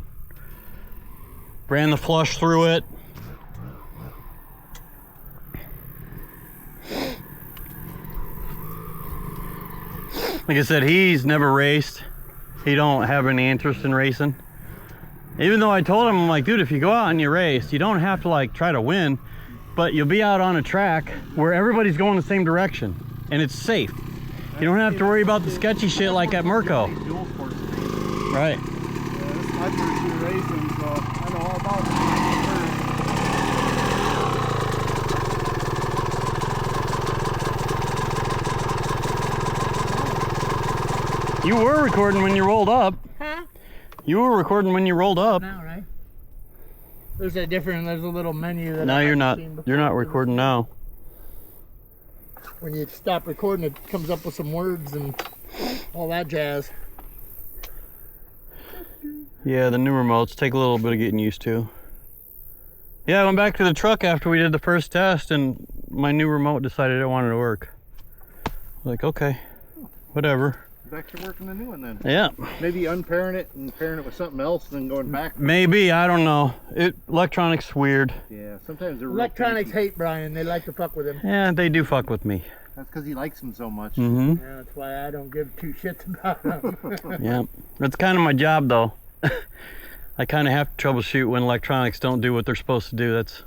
ran the flush through it. Like I said, he's never raced. He don't have any interest in racing. Even though I told him, I'm like, dude, if you go out and you race, you don't have to like try to win, but you'll be out on a track where everybody's going the same direction and it's safe. You don't have to worry about the sketchy shit like at Mirko. Dual sports. Right. Yeah, this is my first year racing, so I know all about it. You were recording when you rolled up. Huh? You were recording when you rolled up. Now, right? There's a little menu that Now I you're haven't not. seen before. You're not recording now. When you stop recording, it comes up with some words and all that jazz. Yeah, the new remotes take a little bit of getting used to. Yeah, I went back to the truck after we did the first test, and my new remote decided it wanted to work. Like, okay, whatever. Back to working the new one then. Yeah. Maybe unpairing it and pairing it with something else, then going back. Maybe, I don't know. Electronics weird. Yeah, sometimes they're real Electronics picky. hate Brian. They like to fuck with him. Yeah, they do fuck with me. That's because he likes them so much. Mm-hmm. Yeah, that's why I don't give two shits about them. Yeah. That's kind of my job, though. I kind of have to troubleshoot when electronics don't do what they're supposed to do. That's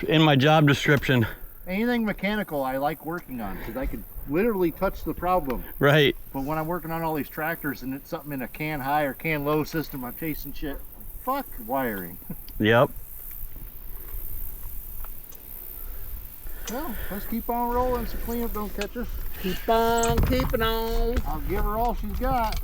in my job description. Anything mechanical I like working on because I could literally touch the problem. Right. But when I'm working on all these tractors and it's something in a can high or can low system, I'm chasing shit. Fuck wiring. Yep. Well, let's keep on rolling so cleanup don't catch us. Keep on keeping on. I'll give her all she's got.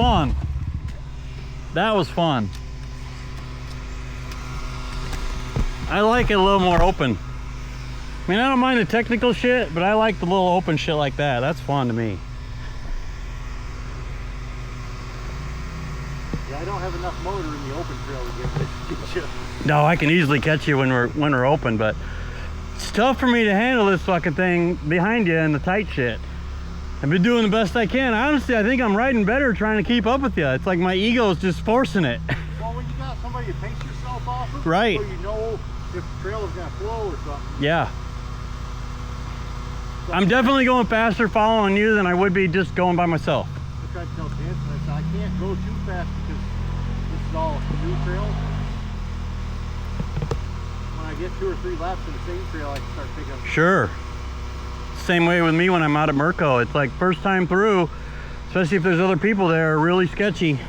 fun. That was fun. I like it a little more open. I mean, I don't mind the technical shit, but I like the little open shit like that. That's fun to me. Yeah, I don't have enough motor in the open trail to get you. No, I can easily catch you when we're open, but it's tough for me to handle this fucking thing behind you and the tight shit. I've been doing the best I can. Honestly, I think I'm riding better trying to keep up with you. It's like my ego's just forcing it. Well, when you got somebody to pace yourself off of, Right. so you know if the trail is gonna flow or something. Yeah. I'm definitely going faster following you than I would be just going by myself. I tried to tell Jansen, I said, I can't go too fast because this is all new trail. When I get 2 or 3 laps in the same trail, I can start picking up. Sure. Same way with me when I'm out at Merco. It's like first time through, especially if there's other people there, really sketchy.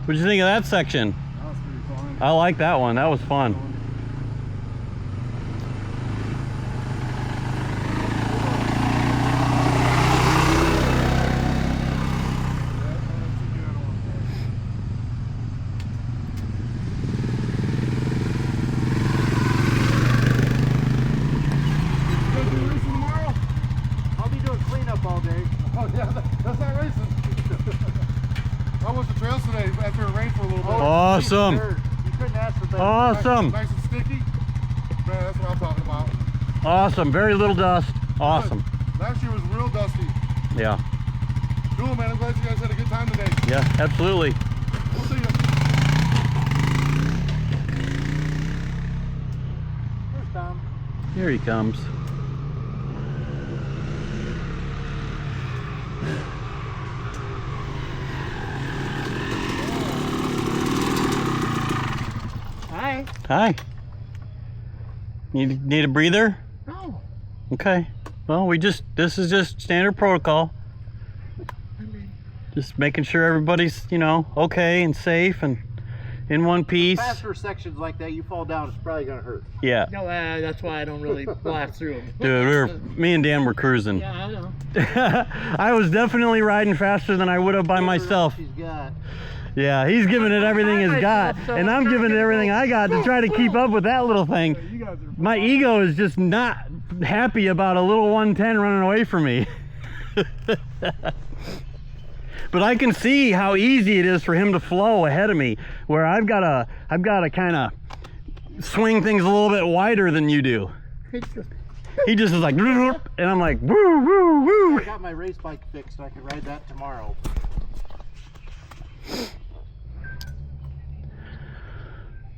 What'd you think of that section? That was pretty fun. I like that one. That was fun. I'll be doing cleanup all day. Oh yeah, that's not racing. I was the trails today after it rained for a little bit. Awesome. You couldn't ask for that. Awesome. Nice and sticky. Man, that's what I'm talking about. Awesome. Very little dust. Awesome. Last year was real dusty. Yeah. Cool, man. I'm glad you guys had a good time today. Yeah, absolutely. We'll see you. There's Tom. Here he comes. Hi. Hi. Need a breather? No. Okay. Well, this is just standard protocol. Just making sure everybody's, you know, okay and safe and in one piece. Faster sections like that, you fall down, it's probably gonna hurt. Yeah. No, that's why I don't really blast through them. Dude, me and Dan were cruising. Yeah, I know. I was definitely riding faster than I would have by myself. She's got. Yeah, he's giving it everything he's got, and I'm giving it everything I got to try to keep up with that little thing. My ego is just not happy about a little 110 running away from me. But I can see how easy it is for him to flow ahead of me, where I've got to kind of swing things a little bit wider than you do. He just is like, and I'm like, woo, woo, woo. I got my race bike fixed, so I can ride that tomorrow.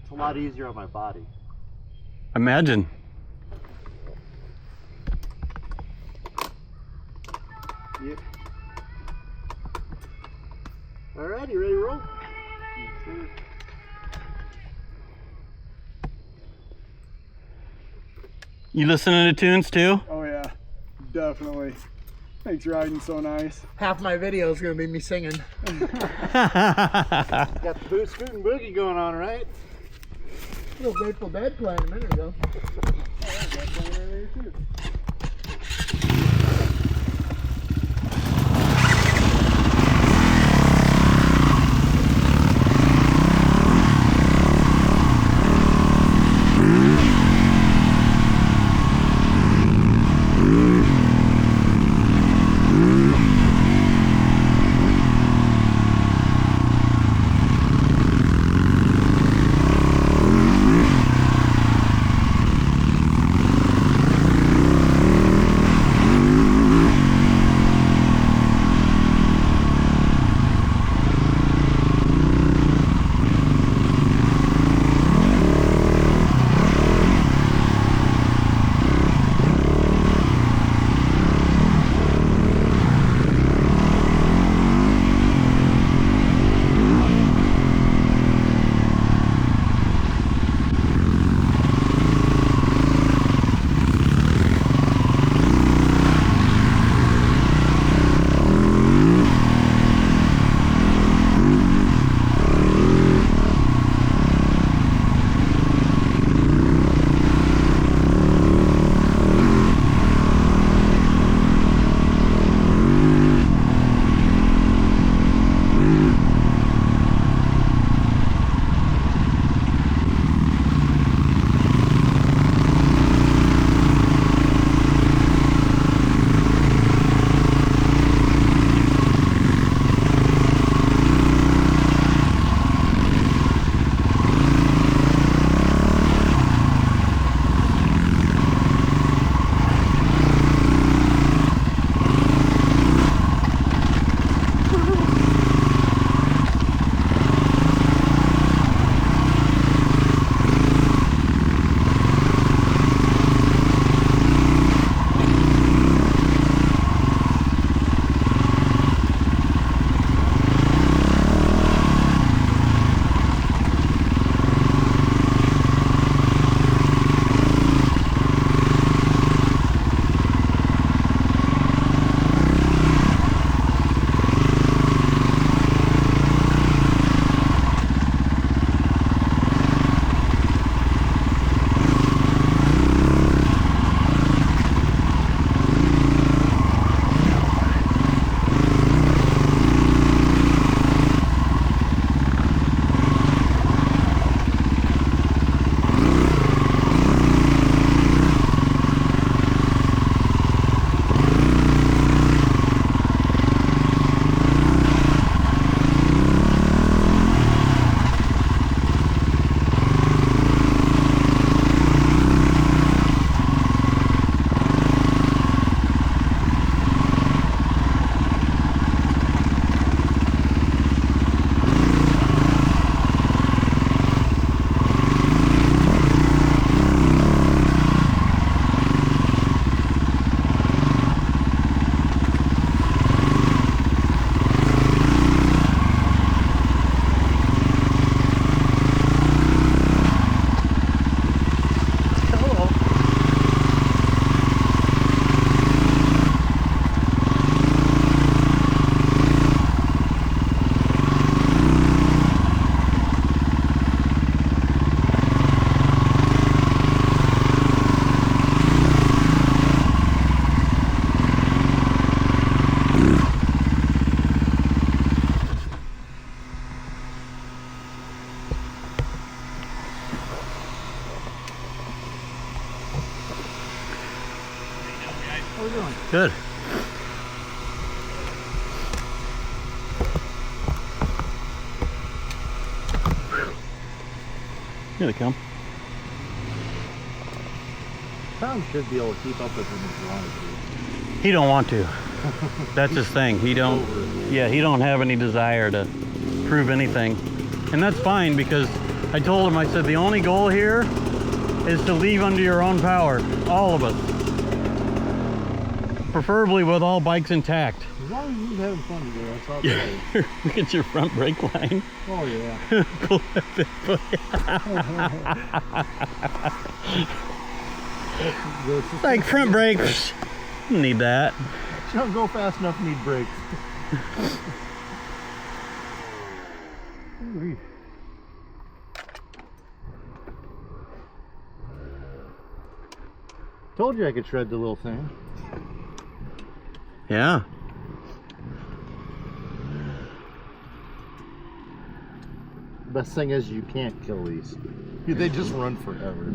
It's a lot easier on my body. Imagine. Yep. Alright, you ready to roll? You listening to tunes too? Oh yeah, definitely. Makes riding so nice. Half my video is gonna be me singing. Got the Boot Scootin' Boogie going on, right? Little Grateful Dead playing a minute ago. gonna come. Tom should be able to keep up with him if he wanted to. He don't want to. That's his thing. He don't. Yeah, he don't have any desire to prove anything, and that's fine because I told him. I said the only goal here is to leave under your own power, all of us. Preferably with all bikes intact. As long as he's having fun today, that's all that matters. Look at your front brake line. Oh yeah. Pull that big foot. Like front brakes. Need that. You don't go fast enough, need brakes. Ooh-wee. Told you I could shred the little thing. Yeah. Best thing is you can't kill these. They just run forever.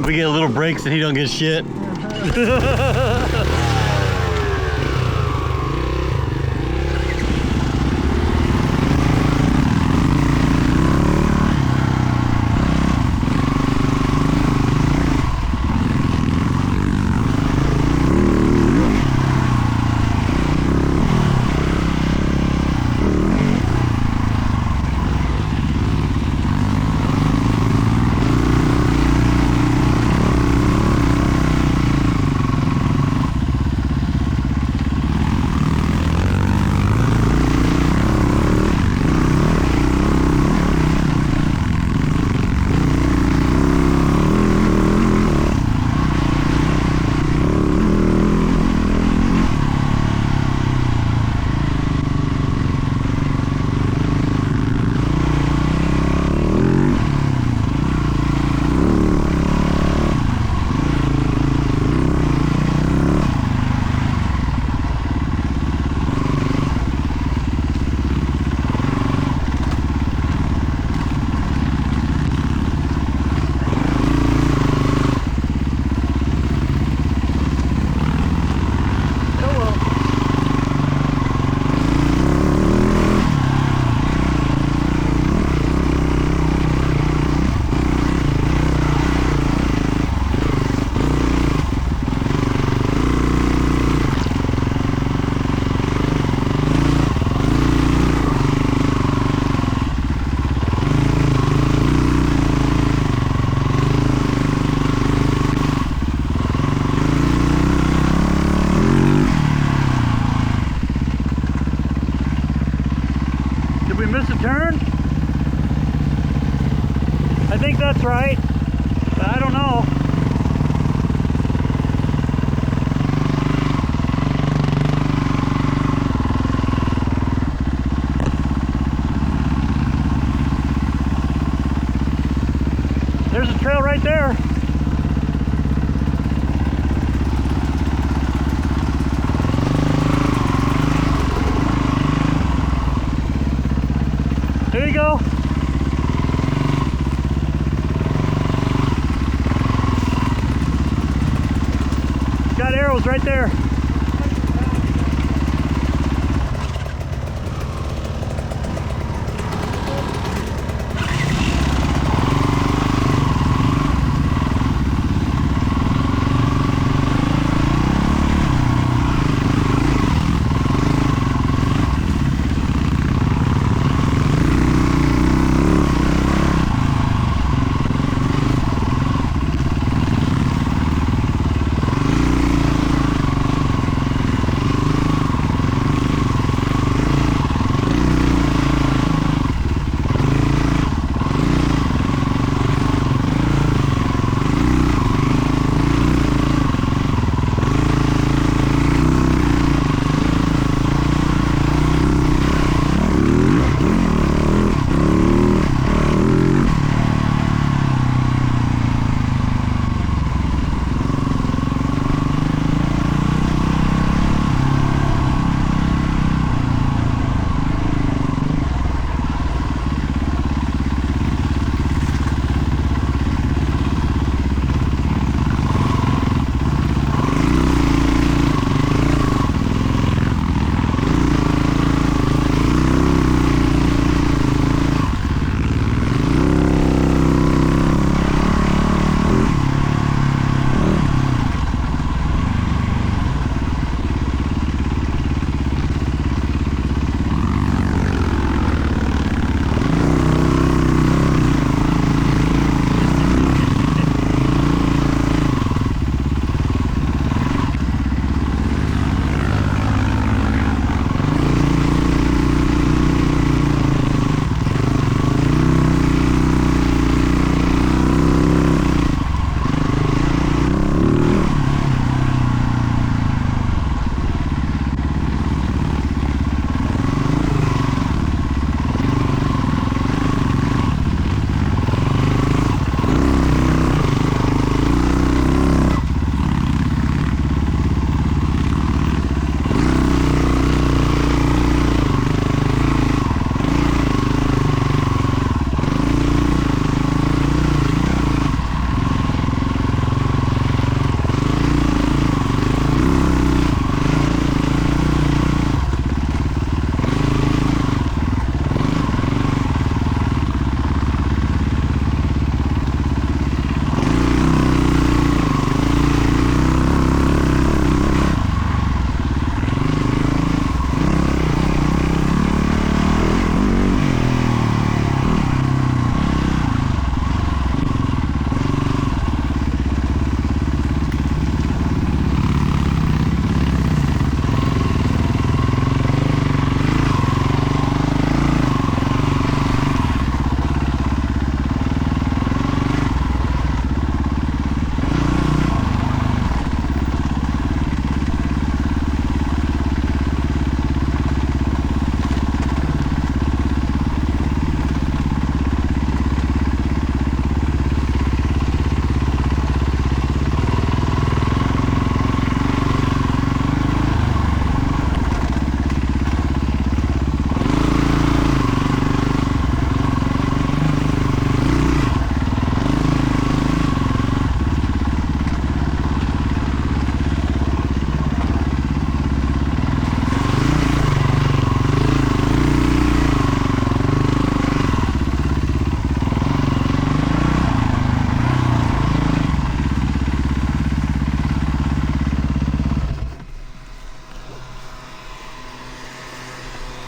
We get little breaks and he don't get shit. Turn? I think that's right, but I don't know. There's a trail right there. There you go. Got arrows right there.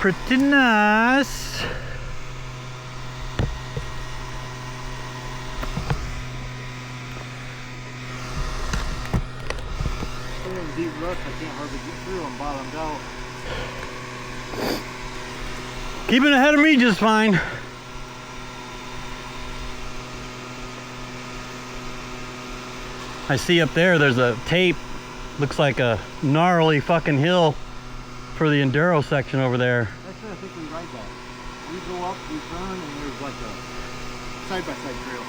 pretty nice. Some of them deep ruts, I can't hardly get through them bottomed out. Keeping ahead of me just fine. I see up there's a tape. Looks like a gnarly fucking hill for the enduro section over there. Actually, I think we ride that. We go up, we turn, and there's like a side-by-side trail.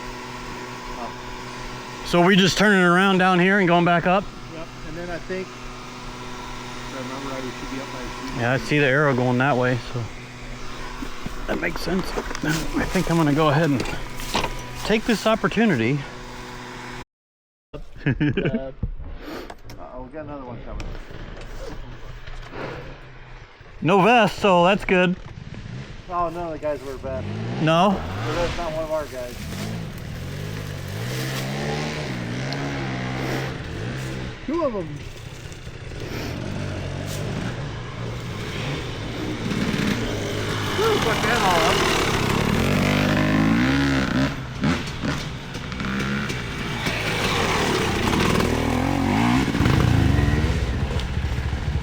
So we just turning around down here and going back up? Yep. And then I think, if I remember right, we should be up by Yeah, I see the arrow going that way, so that makes sense. I think I'm gonna go ahead and take this opportunity. Uh-oh, we got another one coming. No vest, so that's good. Oh, none of the guys wear vests. No? So that's not one of our guys. Two of them. Woo, fuck that all up.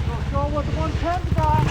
Don't show what the 110's got.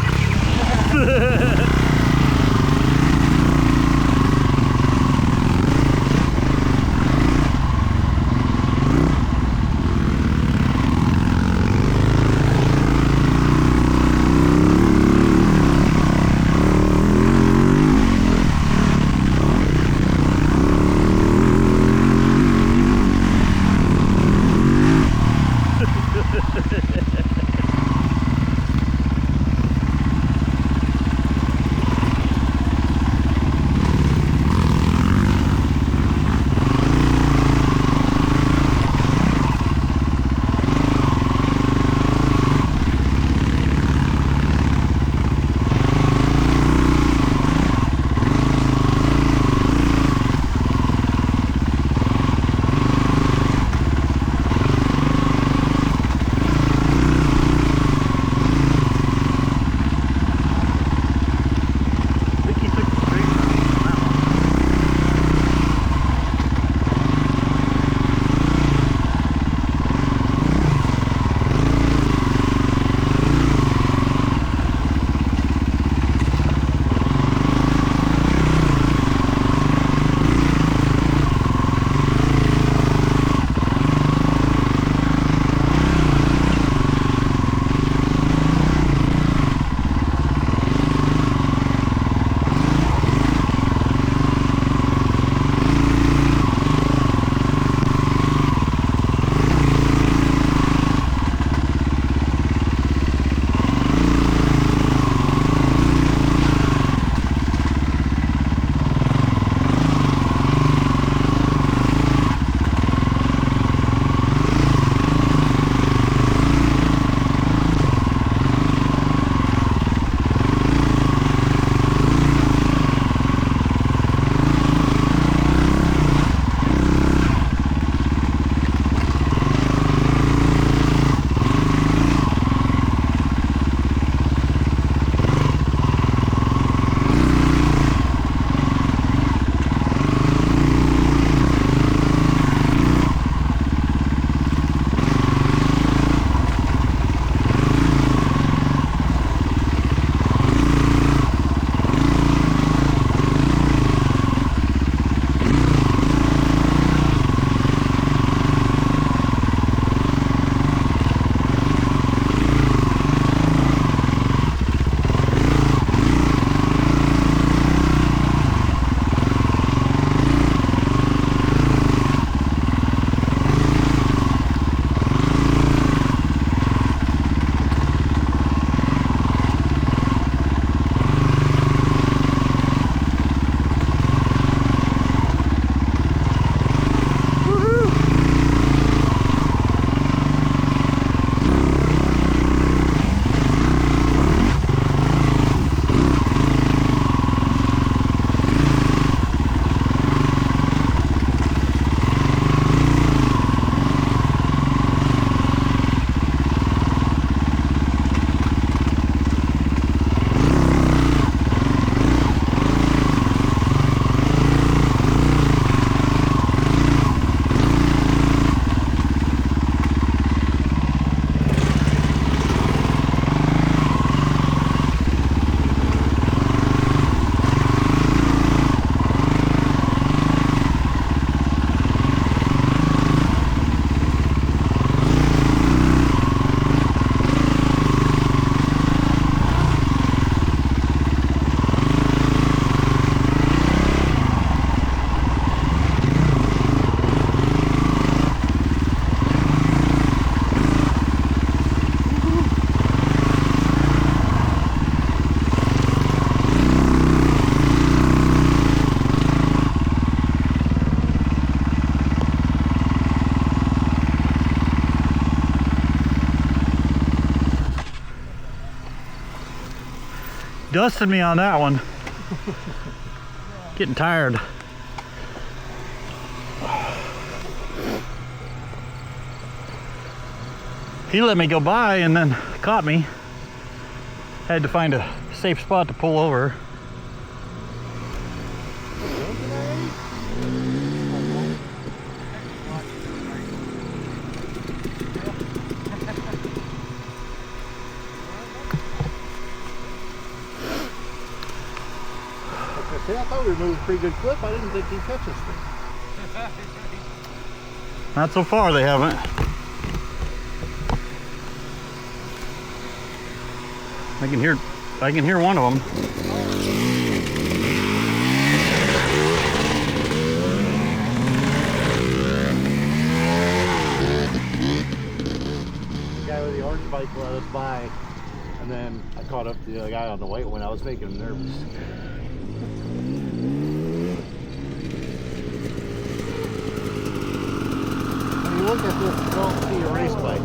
dusted me on that one. Getting tired. He let me go by and then caught me. Had to find a safe spot to pull over. See, I thought we were moving a pretty good clip. I didn't think he'd catch us. Not so far, they haven't. I can hear one of them. The guy with the orange bike let us by, and then I caught up to the other guy on the white one. I was making him nervous. When you look at this, you don't see a race bike.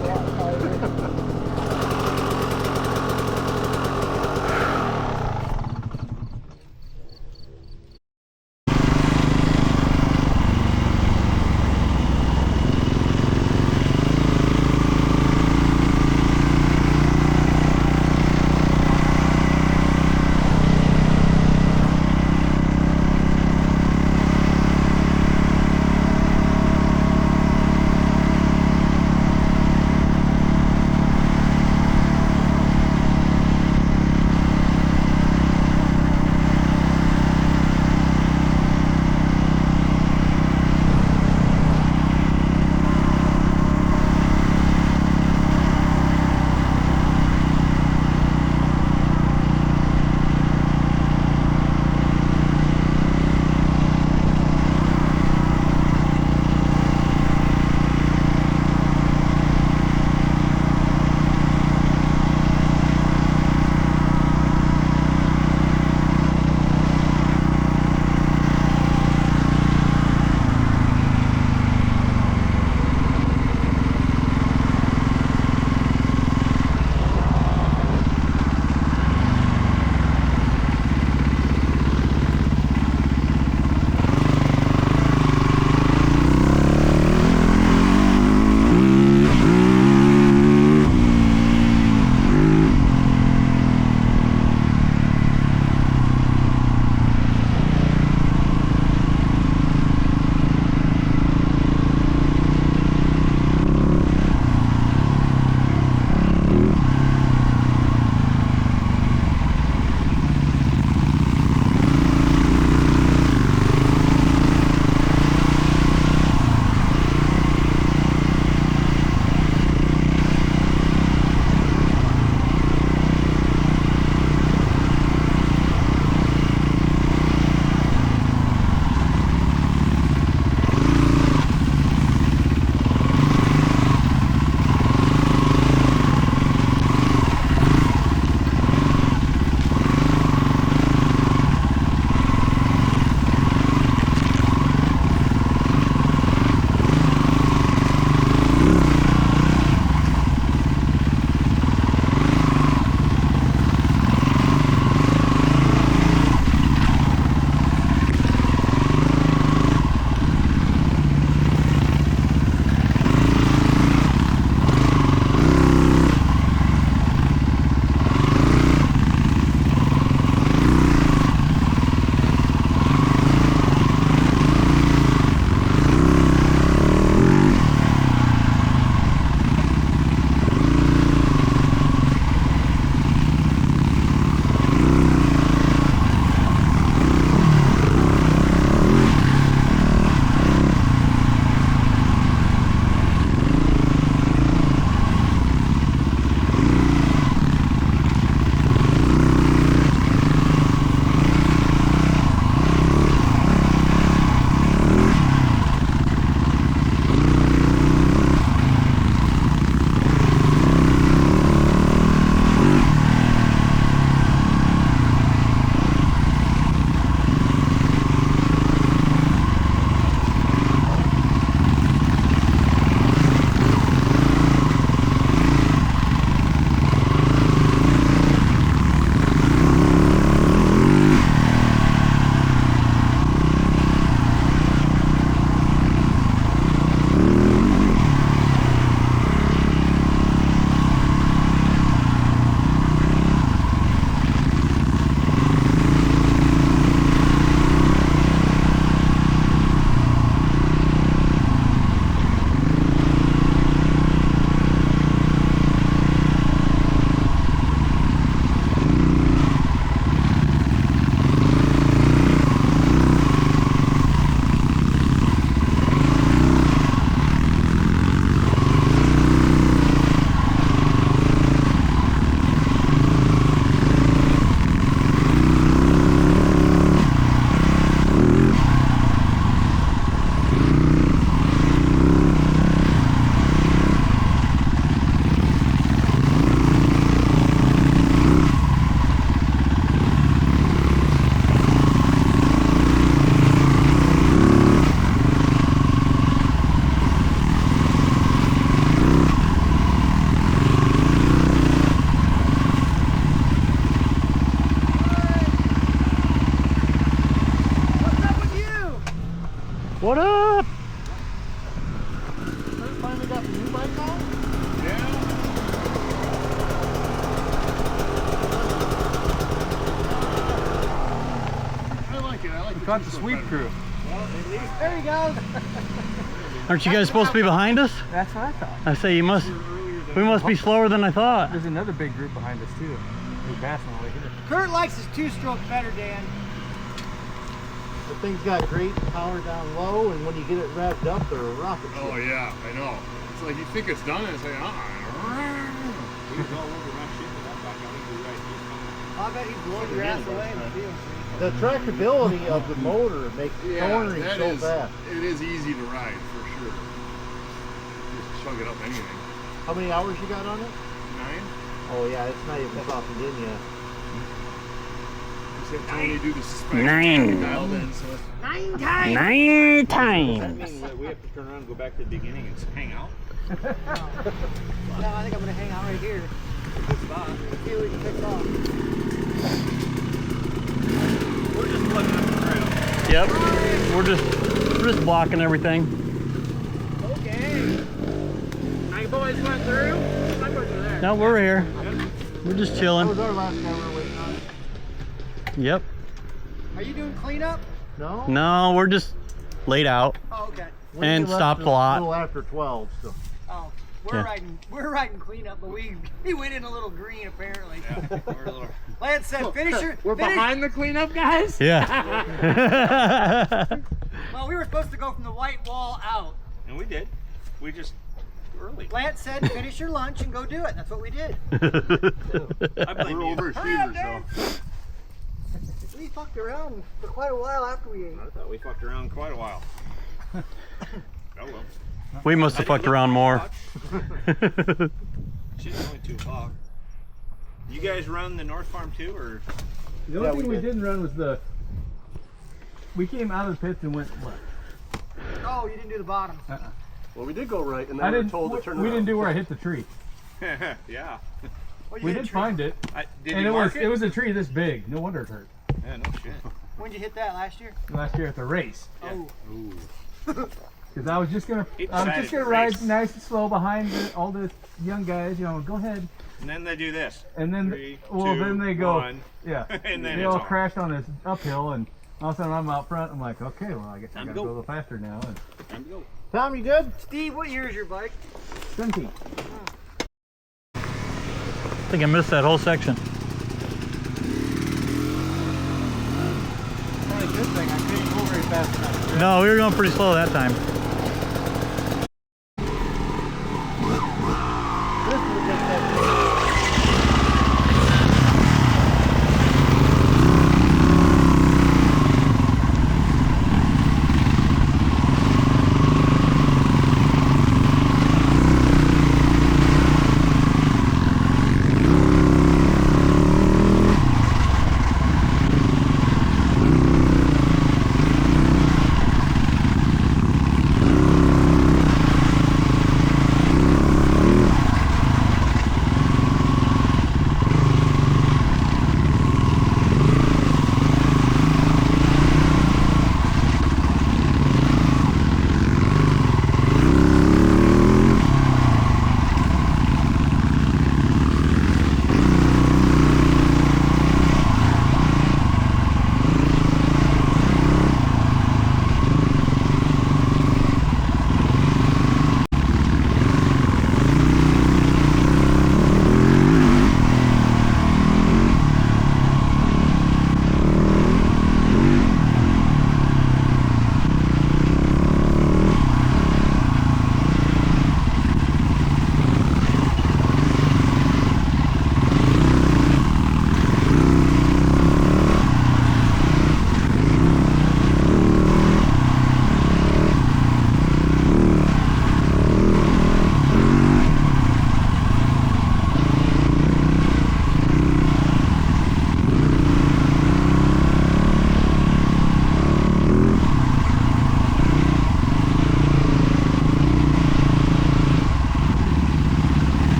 got the new bike out? Yeah. I like it. I like We caught the sweep crew. There he goes. Aren't you guys supposed to be behind us? That's what I thought. I say you must. We must be slower than I thought. There's another big group behind us too. We passed on the way here. Kurt likes his two-stroke better, Dan. The thing's got great power down low, and when you get it revved up, they're a rocket ship. Oh yeah, I know. It's like you think it's done, and it's like, I bet he's blowing your ass away in the field. The tractability of the motor makes cornering that so is- fast. It is easy to ride for sure. Just chug it up anything. How many hours you got on it? 9. Oh yeah, it's not even softened in yet. Just have Tony do the suspension. 9. Dialed in, so it's 9 times. 9 times. mean that we have to turn around and go back to the beginning and hang out? No, I think I'm gonna hang out right here. Good spot. See what we can fix off. We're just plugging up the trail. Yep. We're just blocking everything. Okay. My boys went through. My boys are there. No, we're here. We're just That chilling. was our last guy we were waiting on. Yep. Are you doing cleanup? No? No, we're just laid out. Oh, okay. We And left stopped a A lot. little after 12, so. Oh, Yeah. we're riding cleanup, but we went in a little green apparently. We're a little... Lance said, finish your. We're finish- behind the cleanup, guys. Yeah. Well, we were supposed to go from the white wall out. And we did. We just... early. Lance said, finish your lunch and go do it. That's what we did. I blame we're you. overachievers, so. We fucked around for quite a while after we ate. I thought we fucked around quite a while. Oh well. We must have fucked around more. She's only 2 o'clock. You guys run the North Farm too, or? The only thing we didn't run was we came out of the pits and went left. Oh, you didn't do the bottom. Well, we did go right, and I then we were didn't. told to turn We around. didn't do where I hit the tree. Yeah. Well, you We hit a did tree. find it, Did and you it mark was a tree this big. No wonder it hurt. Yeah, no shit. When'd you hit that last year? Last year at the race, Oh, because I was just gonna He ride decided to nice and slow behind all the young guys. You know, go ahead. And then they do this. And then, 3, well, 2, then they go, 1. yeah. And then They it's all on. crashed on this uphill, and all of a sudden I'm out front. I'm like, okay, well, I guess I Time to gotta go. go a little faster now. And Time to go. Tom, you good? Steve, what year is your bike? 17. I think I missed that whole section. Probably a good thing I couldn't go very fast enough. No, we were going pretty slow that time. This will get that.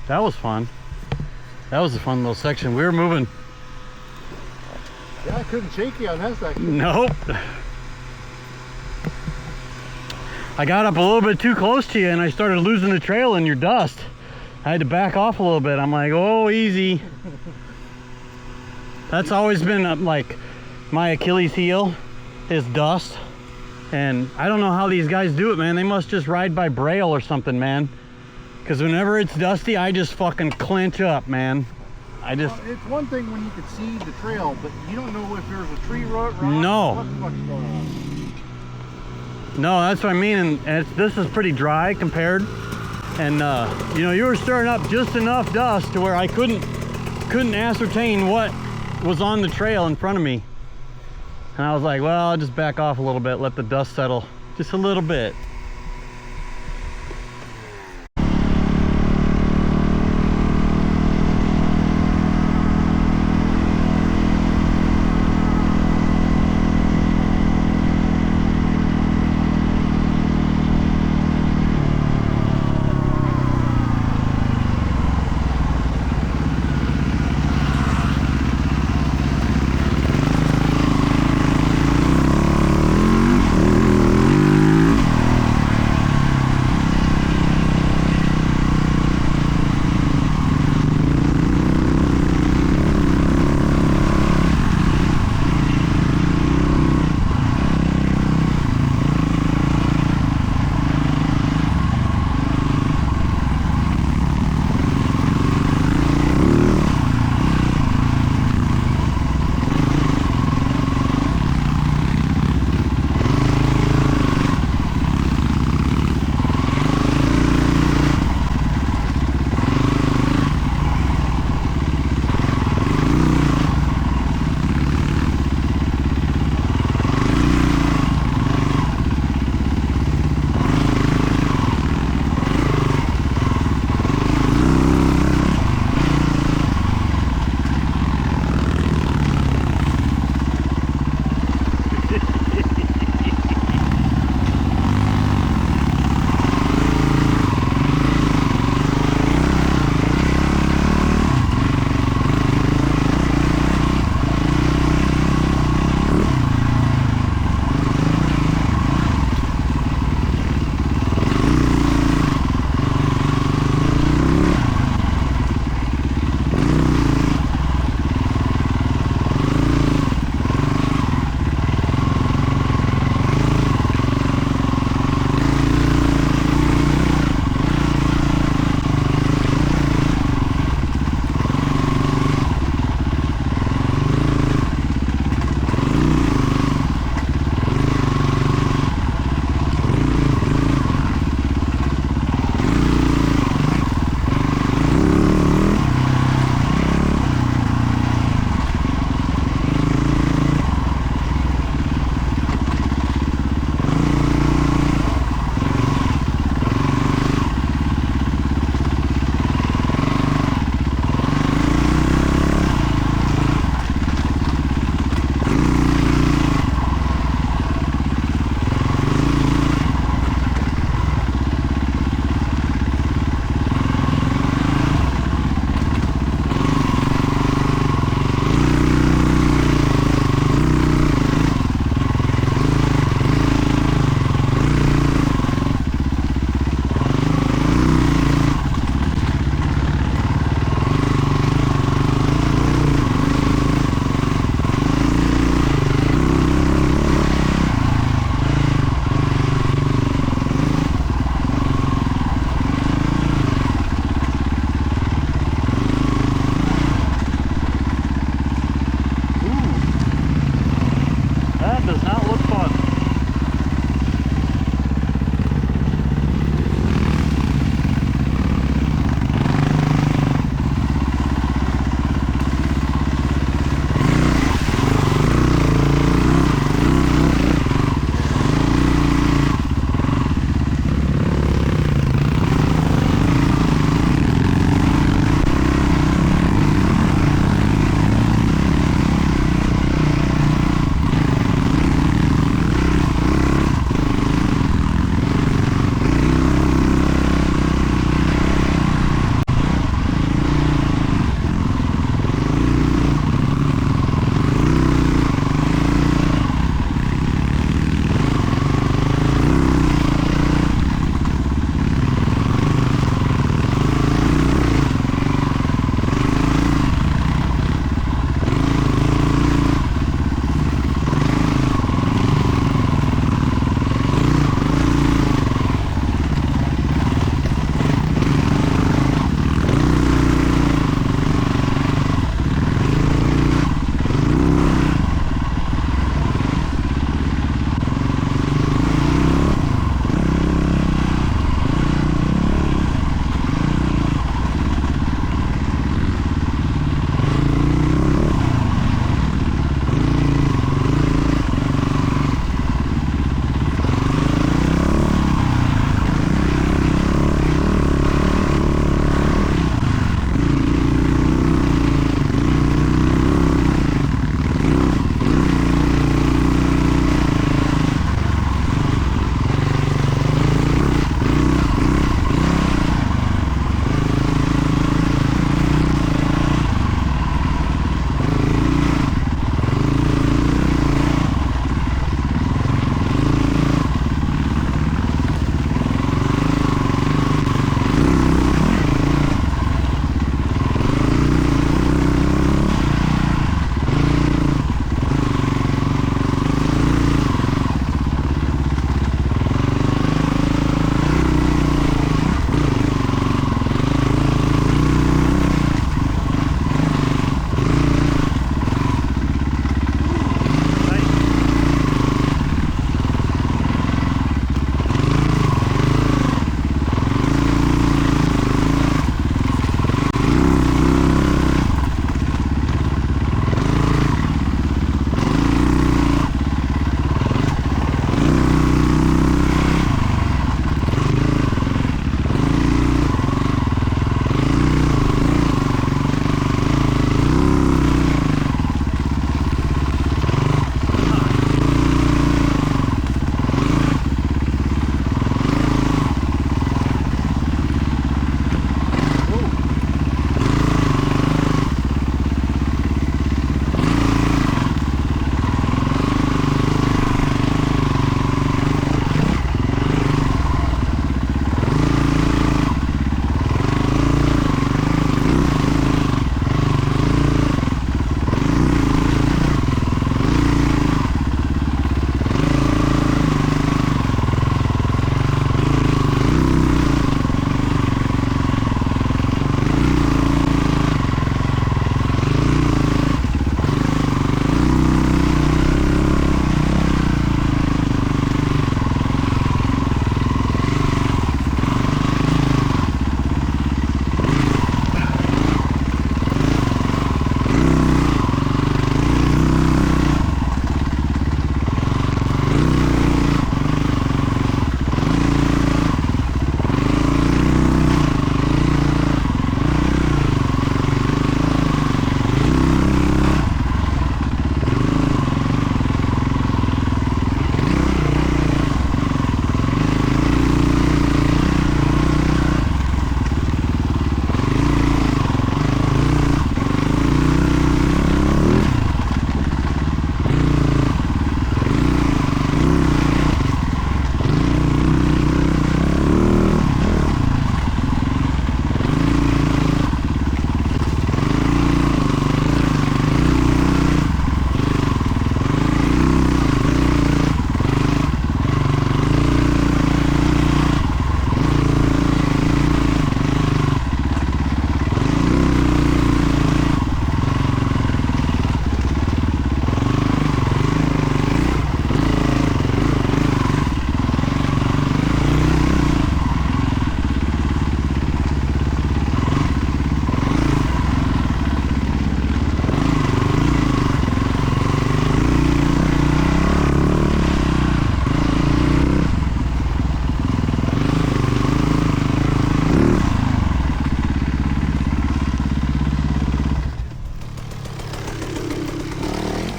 That was fun. That was a fun little section. We were moving. Yeah, I couldn't shake you on that section. Nope. I got up a little bit too close to you and I started losing the trail in your dust. I had to back off a little bit. I'm like, oh, easy. That's always been like my Achilles heel is dust. And I don't know how these guys do it, man. They must just ride by braille or something, man. Because whenever it's dusty, I just fucking clench up, man. It's one thing when you can see the trail, but you don't know if there's a tree rock. No. What the fuck's going on? No, that's what I mean. And this is pretty dry compared. And you know, you were stirring up just enough dust to where I couldn't ascertain what was on the trail in front of me. And I was like, well, I'll just back off a little bit, let the dust settle just a little bit.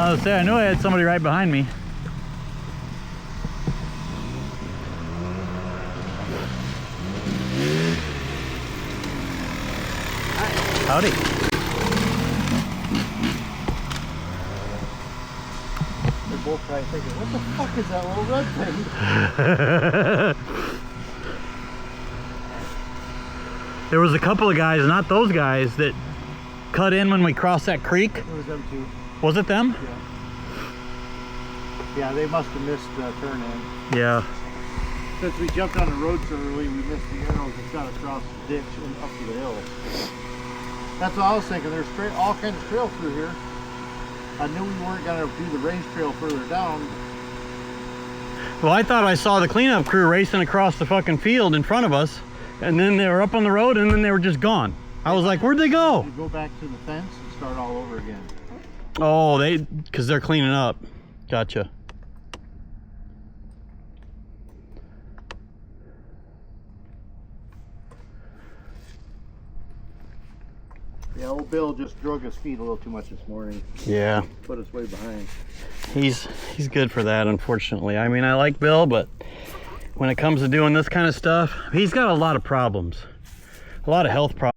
I was saying, I knew I had somebody right behind me. Howdy. They're both probably thinking, what the fuck is that little red thing? There was a couple of guys, not those guys, that cut in when we crossed that creek. It was them two. Was it them? Yeah, they must have missed the turn in. Yeah. Since we jumped on the road so early, we missed the arrows and shot across the ditch and up to the hill. That's what I was thinking. There's all kinds of trails through here. I knew we weren't going to do the race trail further down. Well, I thought I saw the cleanup crew racing across the fucking field in front of us, and then they were up on the road, and then they were just gone. I was like, where'd they go? You go back to the fence and start all over again. Oh, because they're cleaning up. Gotcha. Yeah, old Bill just drug his feet a little too much this morning. Yeah. Put us way behind. He's good for that, unfortunately. I mean, I like Bill, but when it comes to doing this kind of stuff, he's got a lot of problems. A lot of health problems.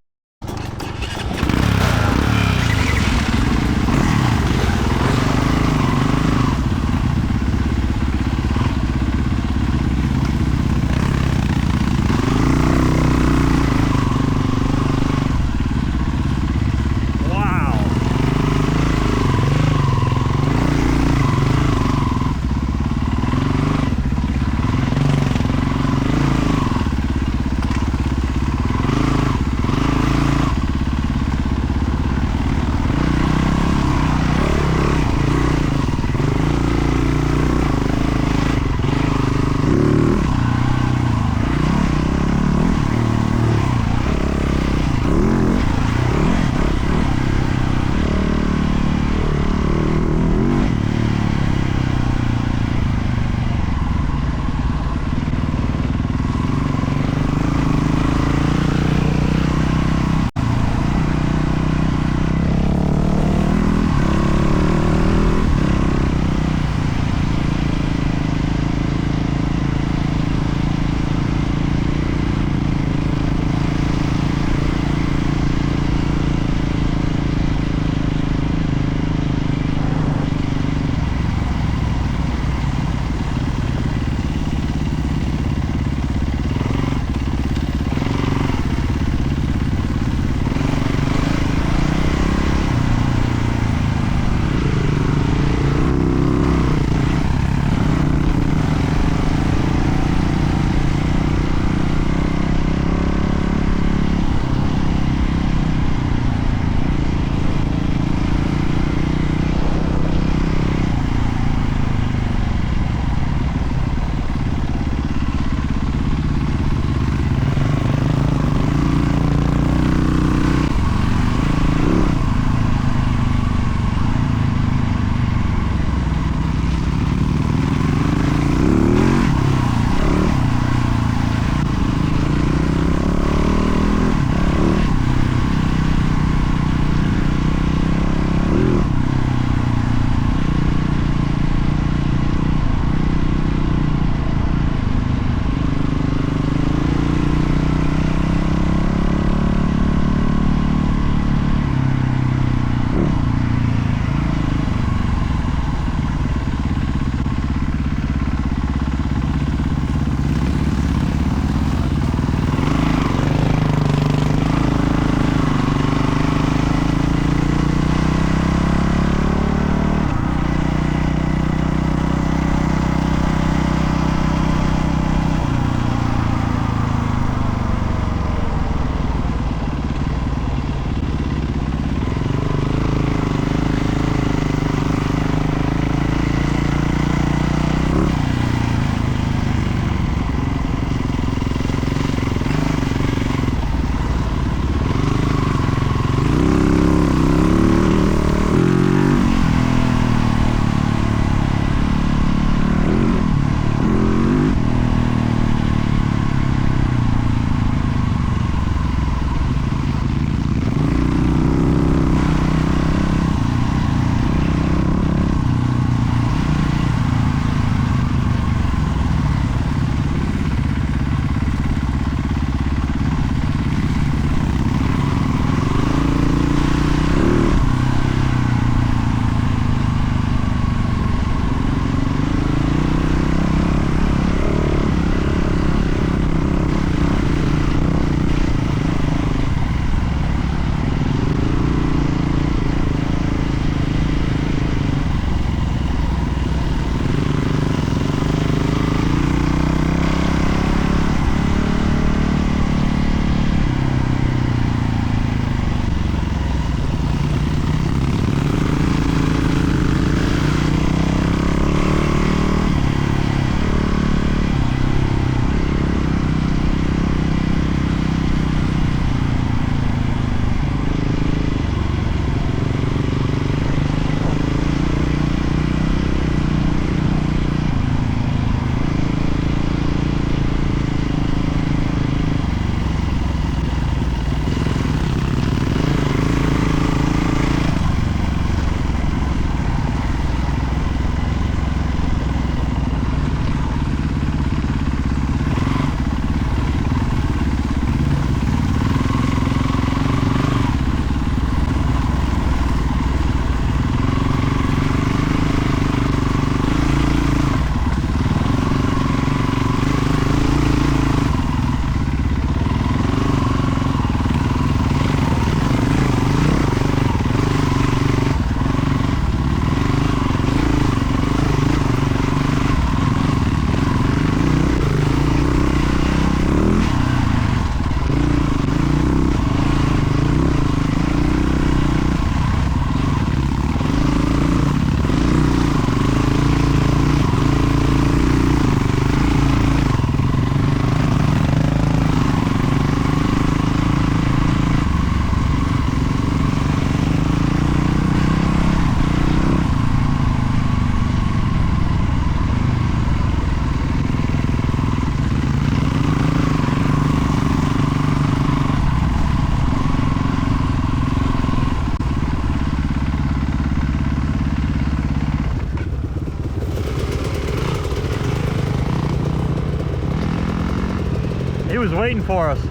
was waiting for us.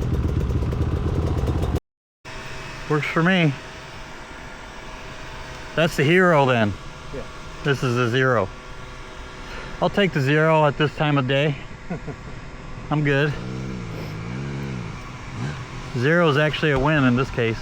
Works for me. That's the Hero then. Yeah. This is the Zero. I'll take the Zero at this time of day. I'm good. Zero is actually a win in this case.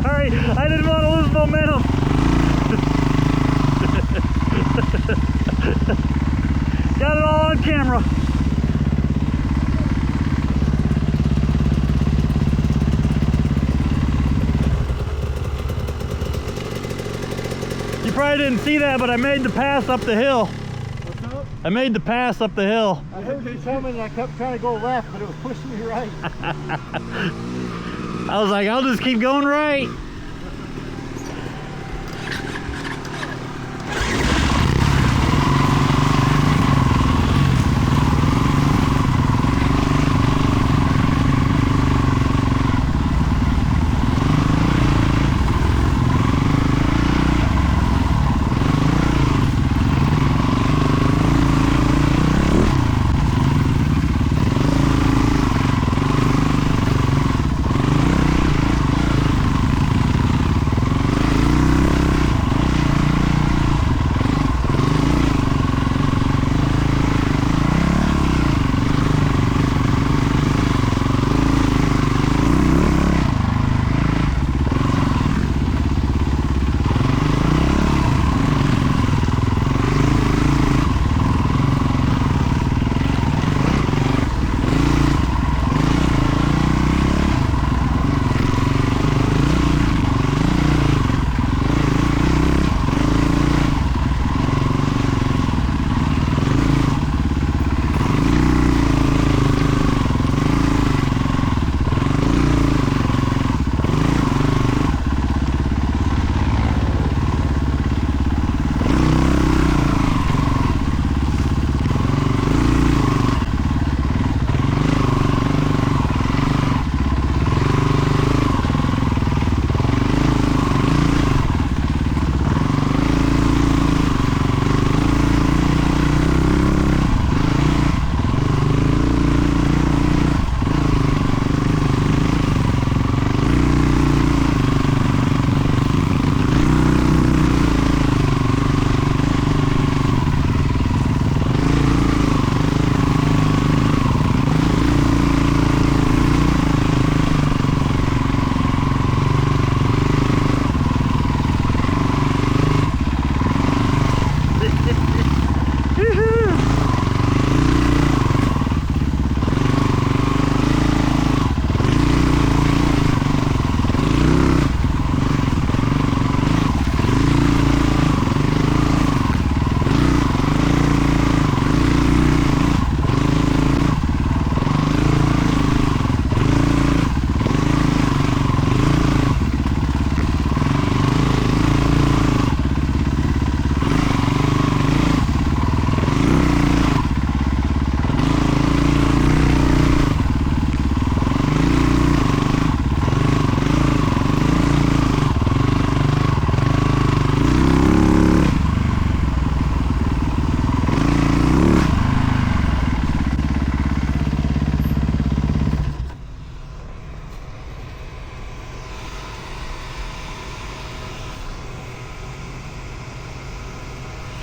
Sorry, I didn't want to lose momentum. Got it all on camera. You probably didn't see that, but I made the pass up the hill. What's up? I made the pass up the hill. I heard you coming and I kept trying to go left, but it was pushing me right. I was like, I'll just keep going right.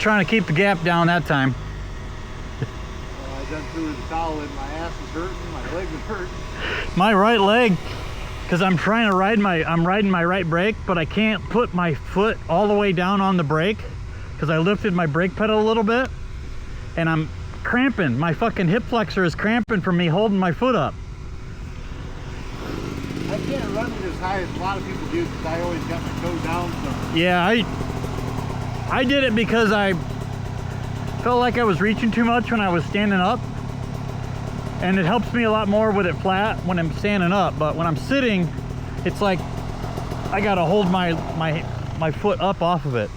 Trying to keep the gap down that time. I done threw the towel in. My ass is hurting. My leg is hurting. My right leg, because I'm trying to ride I'm riding my right brake, but I can't put my foot all the way down on the brake. because I lifted my brake pedal a little bit and I'm cramping. My fucking hip flexor is cramping from me holding my foot up. I can't run it as high as a lot of people do because I always got my toe down some. Yeah, I did it because I felt like I was reaching too much when I was standing up, and it helps me a lot more with it flat when I'm standing up, but when I'm sitting, it's like I gotta hold my foot up off of it.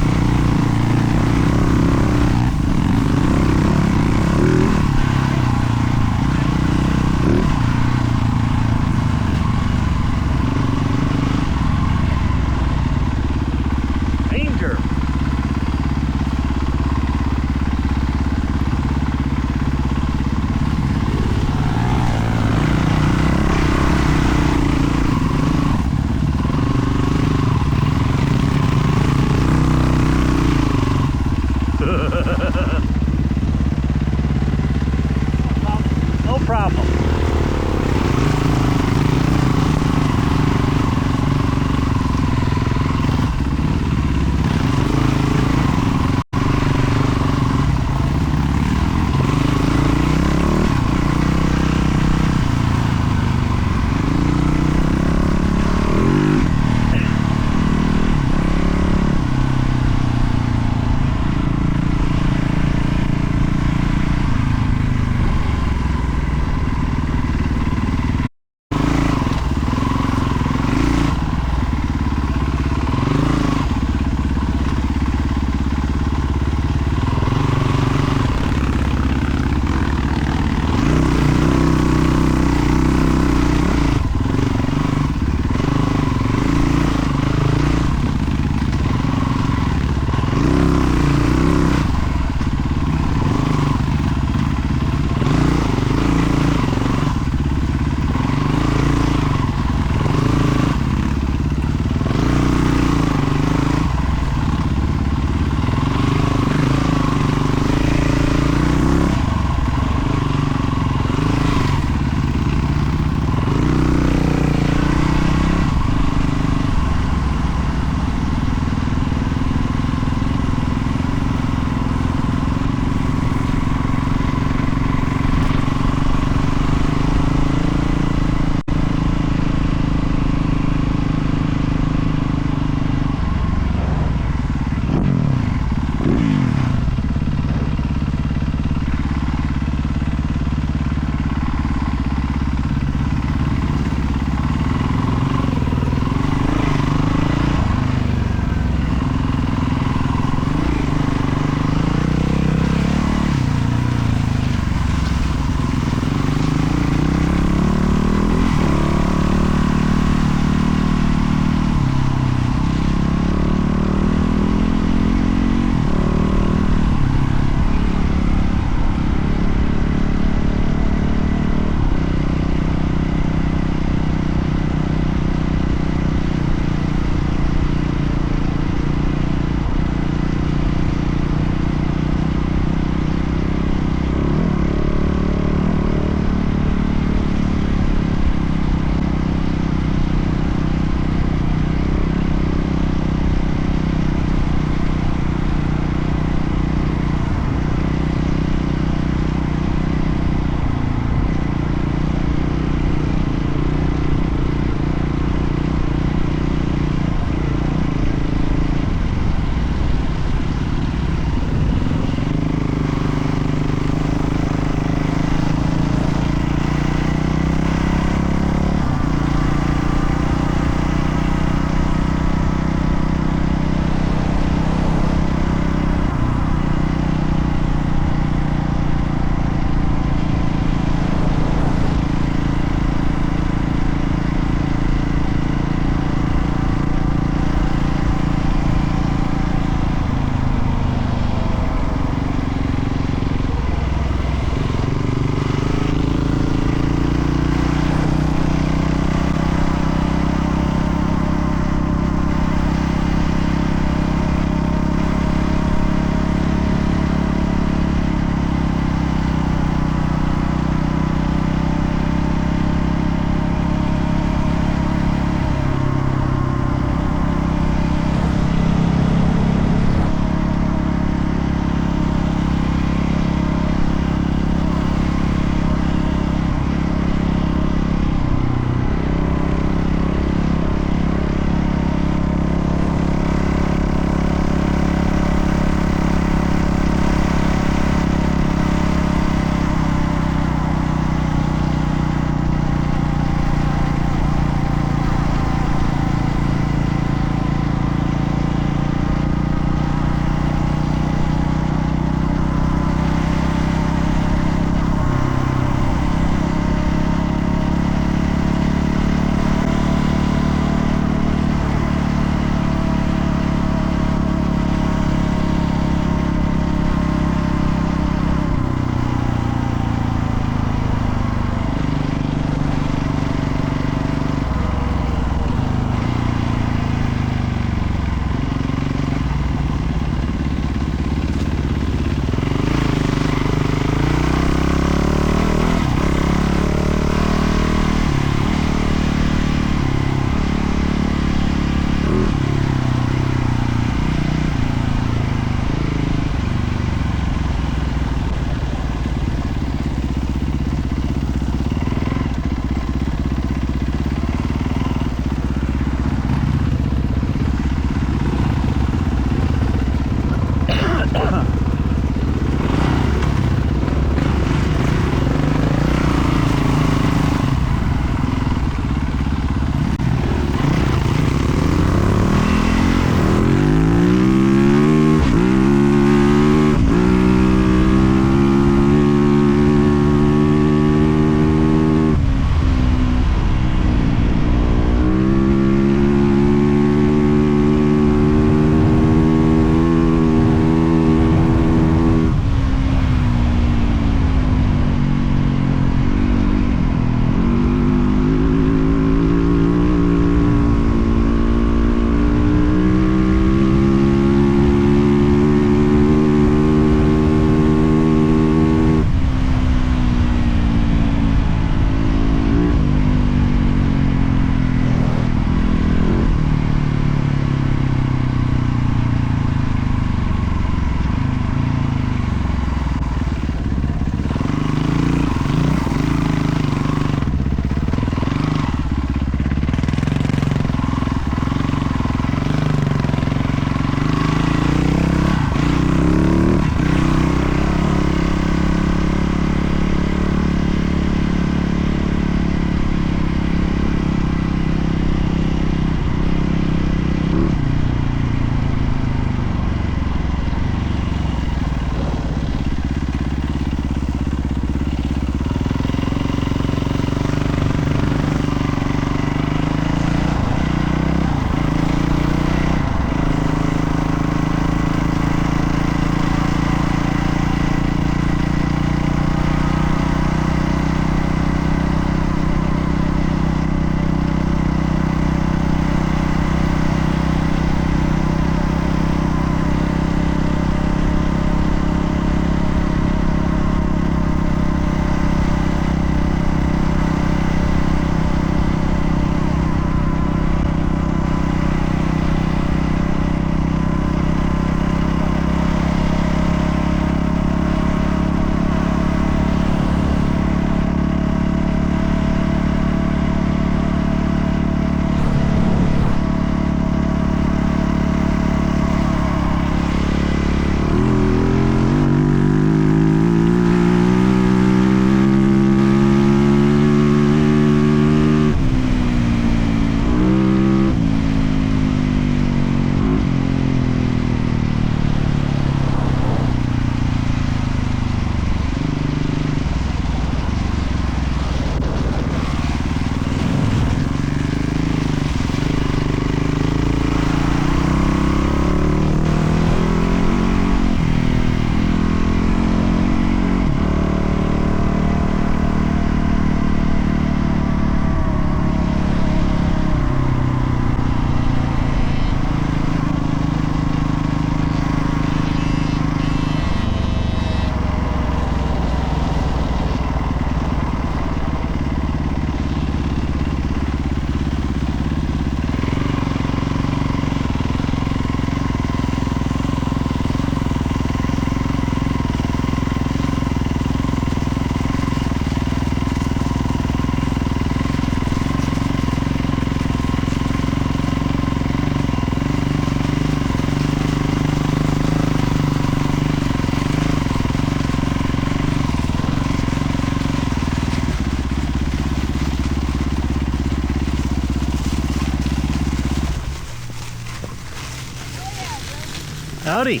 Howdy.